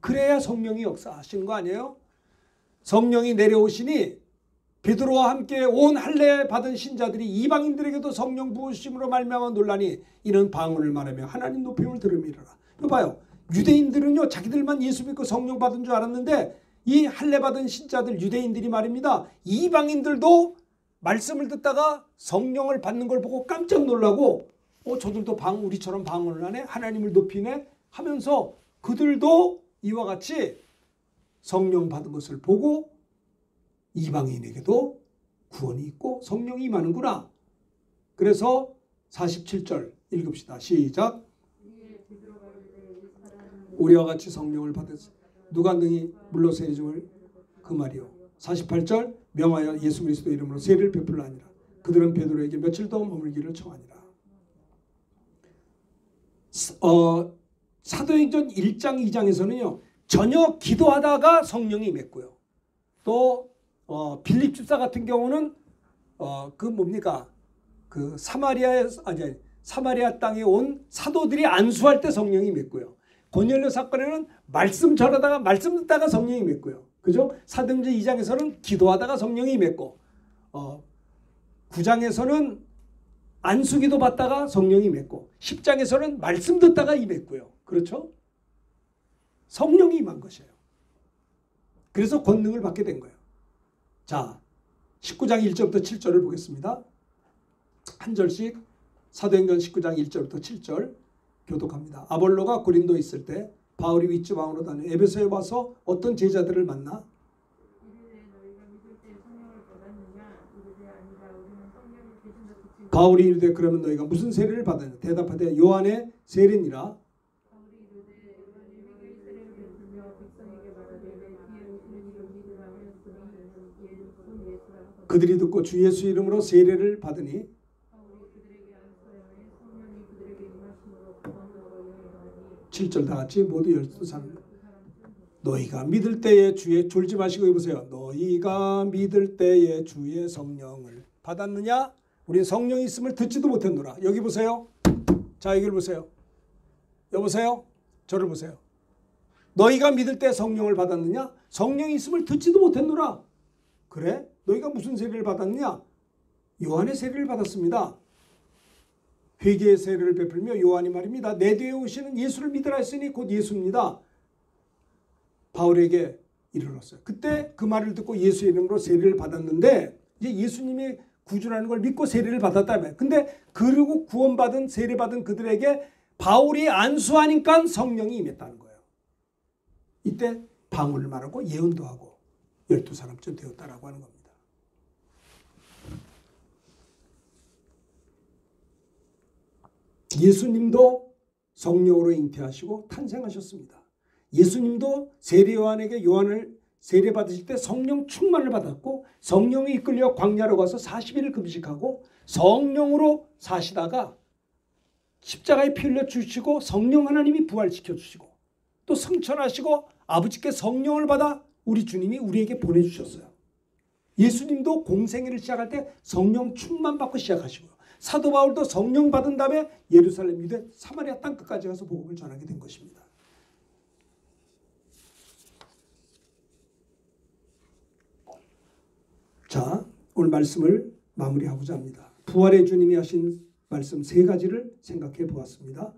그래야 성령이 역사하시는 거 아니에요? 성령이 내려오시니 베드로와 함께 온 할례 받은 신자들이 이방인들에게도 성령 부으심으로 말미암아 논란이 이는 방언을 말하며 하나님 높임을 들음이라. 이거 봐요. 유대인들은요 자기들만 예수 믿고 성령 받은 줄 알았는데 이 할례 받은 신자들 유대인들이 말입니다. 이방인들도 말씀을 듣다가 성령을 받는 걸 보고 깜짝 놀라고 저들도 우리처럼 방언을 하네, 하나님을 높이네 하면서 그들도 이와 같이 성령 받은 것을 보고 이방인에게도 구원이 있고 성령이 임하는구나. 그래서 47절 읽읍시다. 시작. 우리와 같이 성령을 받았으 누가 능히 물로 세례 줌을 그 말이요. 48절 명하여 예수 그리스도 이름으로 세례를 베풀라 하니라. 그들은 베드로에게 며칠 더 머물기를 청하니라. 사도행전 1장 2장에서는요 전혀 기도하다가 성령이 임했고요. 또 빌립 집사 같은 경우는 그 사마리아 땅에 온 사도들이 안수할 때 성령이 임했고요. 고넬료 사건에는 말씀 전하다가 말씀 듣다가 성령이 임했고요. 그죠? 사도행전 2장에서는 기도하다가 성령이 임했고 9장에서는 안수기도 받다가 성령이 임했고 10장에서는 말씀 듣다가 임했고요. 그렇죠? 성령이 임한 것이에요. 그래서 권능을 받게 된 거예요. 자, 19장 1절부터 7절을 보겠습니다. 한 절씩 사도행전 19장 1절부터 7절 교독합니다. 아볼로가 고린도에 있을 때 바울이 윗지방으로 다녀 에베소에 와서 어떤 제자들을 만나 바울이 이르되 그러면 너희가 무슨 세례를 받았냐? 대답하되 요한의 세례니라. 바울이 이르되 요한이 세례를 베풀며 백성에게 말하되 내 뒤에 오시는 이를 믿으라면 그는 예수라. 그들이 듣고 주 예수 이름으로 세례를 받으니 바울이 그들에게 안수하여 성령이 그들에게 임하심으로 강원도로 여행하니 7절 다 같이 모두 12사람. 너희가 믿을 때에 주의 졸지 마시고 해보세요. 너희가 믿을 때에 주의 성령을 받았느냐? 우린 성령이 있음을 듣지도 못했노라. 여기 보세요. 자, 여기를 보세요. 여보세요. 저를 보세요. 너희가 믿을 때 성령을 받았느냐? 성령이 있음을 듣지도 못했노라. 그래? 너희가 무슨 세례를 받았느냐? 요한의 세례를 받았습니다. 회개의 세례를 베풀며 요한이 말입니다. 내 뒤에 오시는 예수를 믿으라 했으니 곧 예수입니다. 바울에게 이르렀어요. 그때 그 말을 듣고 예수의 이름으로 세례를 받았는데 이제 예수님이 구주라는 걸 믿고 세례를 받았다며. 근데 그리고 구원받은 세례받은 그들에게 바울이 안수하니까 성령이 임했다는 거예요. 이때 방언을 말하고 예언도 하고 12사람쯤 되었다라고 하는 겁니다. 예수님도 성령으로 잉태하시고 탄생하셨습니다. 예수님도 세례 요한에게 요한을 세례 받으실 때 성령 충만을 받았고 성령이 이끌려 광야로 가서 40일을 금식하고 성령으로 사시다가 십자가에 피 흘려 주시고 성령 하나님이 부활시켜 주시고 또 승천하시고 아버지께 성령을 받아 우리 주님이 우리에게 보내주셨어요. 예수님도 공생애를 시작할 때 성령 충만 받고 시작하시고요. 사도 바울도 성령 받은 다음에 예루살렘 유대 사마리아 땅끝까지 가서 복음을 전하게 된 것입니다. 자, 오늘 말씀을 마무리하고자 합니다. 부활의 주님이 하신 말씀 3가지를 생각해 보았습니다.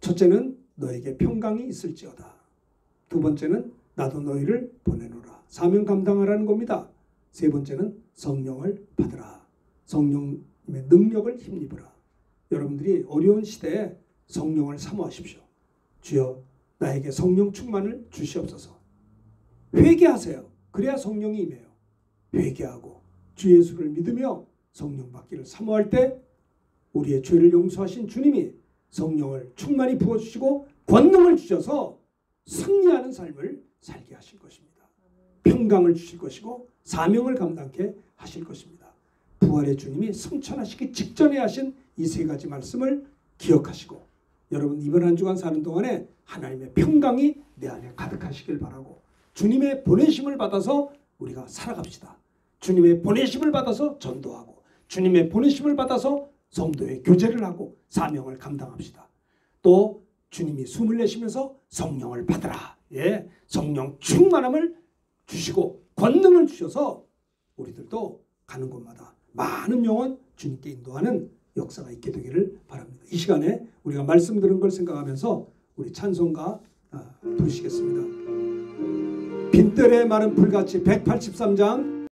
첫째는 너에게 평강이 있을지어다. 두 번째는 나도 너희를 보내노라. 사명 감당하라는 겁니다. 세 번째는 성령을 받으라. 성령님의 능력을 힘입으라. 여러분들이 어려운 시대에 성령을 사모하십시오. 주여 나에게 성령 충만을 주시옵소서. 회개하세요. 그래야 성령이 임해요. 회개하고 주 예수를 믿으며 성령 받기를 사모할 때 우리의 죄를 용서하신 주님이 성령을 충만히 부어주시고 권능을 주셔서 승리하는 삶을 살게 하실 것입니다. 평강을 주실 것이고 사명을 감당케 하실 것입니다. 부활의 주님이 승천하시기 직전에 하신 이 3가지 말씀을 기억하시고 여러분 이번 한 주간 사는 동안에 하나님의 평강이 내 안에 가득하시길 바라고 주님의 보내심을 받아서 우리가 살아갑시다. 주님의 보내심을 받아서 전도하고 주님의 보내심을 받아서 성도의 교제를 하고 사명을 감당합시다. 또 주님이 숨을 내쉬면서 성령을 받으라. 예, 성령 충만함을 주시고 권능을 주셔서 우리들도 가는 곳마다 많은 영혼 주님께 인도하는 역사가 있게 되기를 바랍니다. 이 시간에 우리가 말씀 들은 걸 생각하면서 우리 찬송가 부르시겠습니다. 빈들에 마른 불같이 183장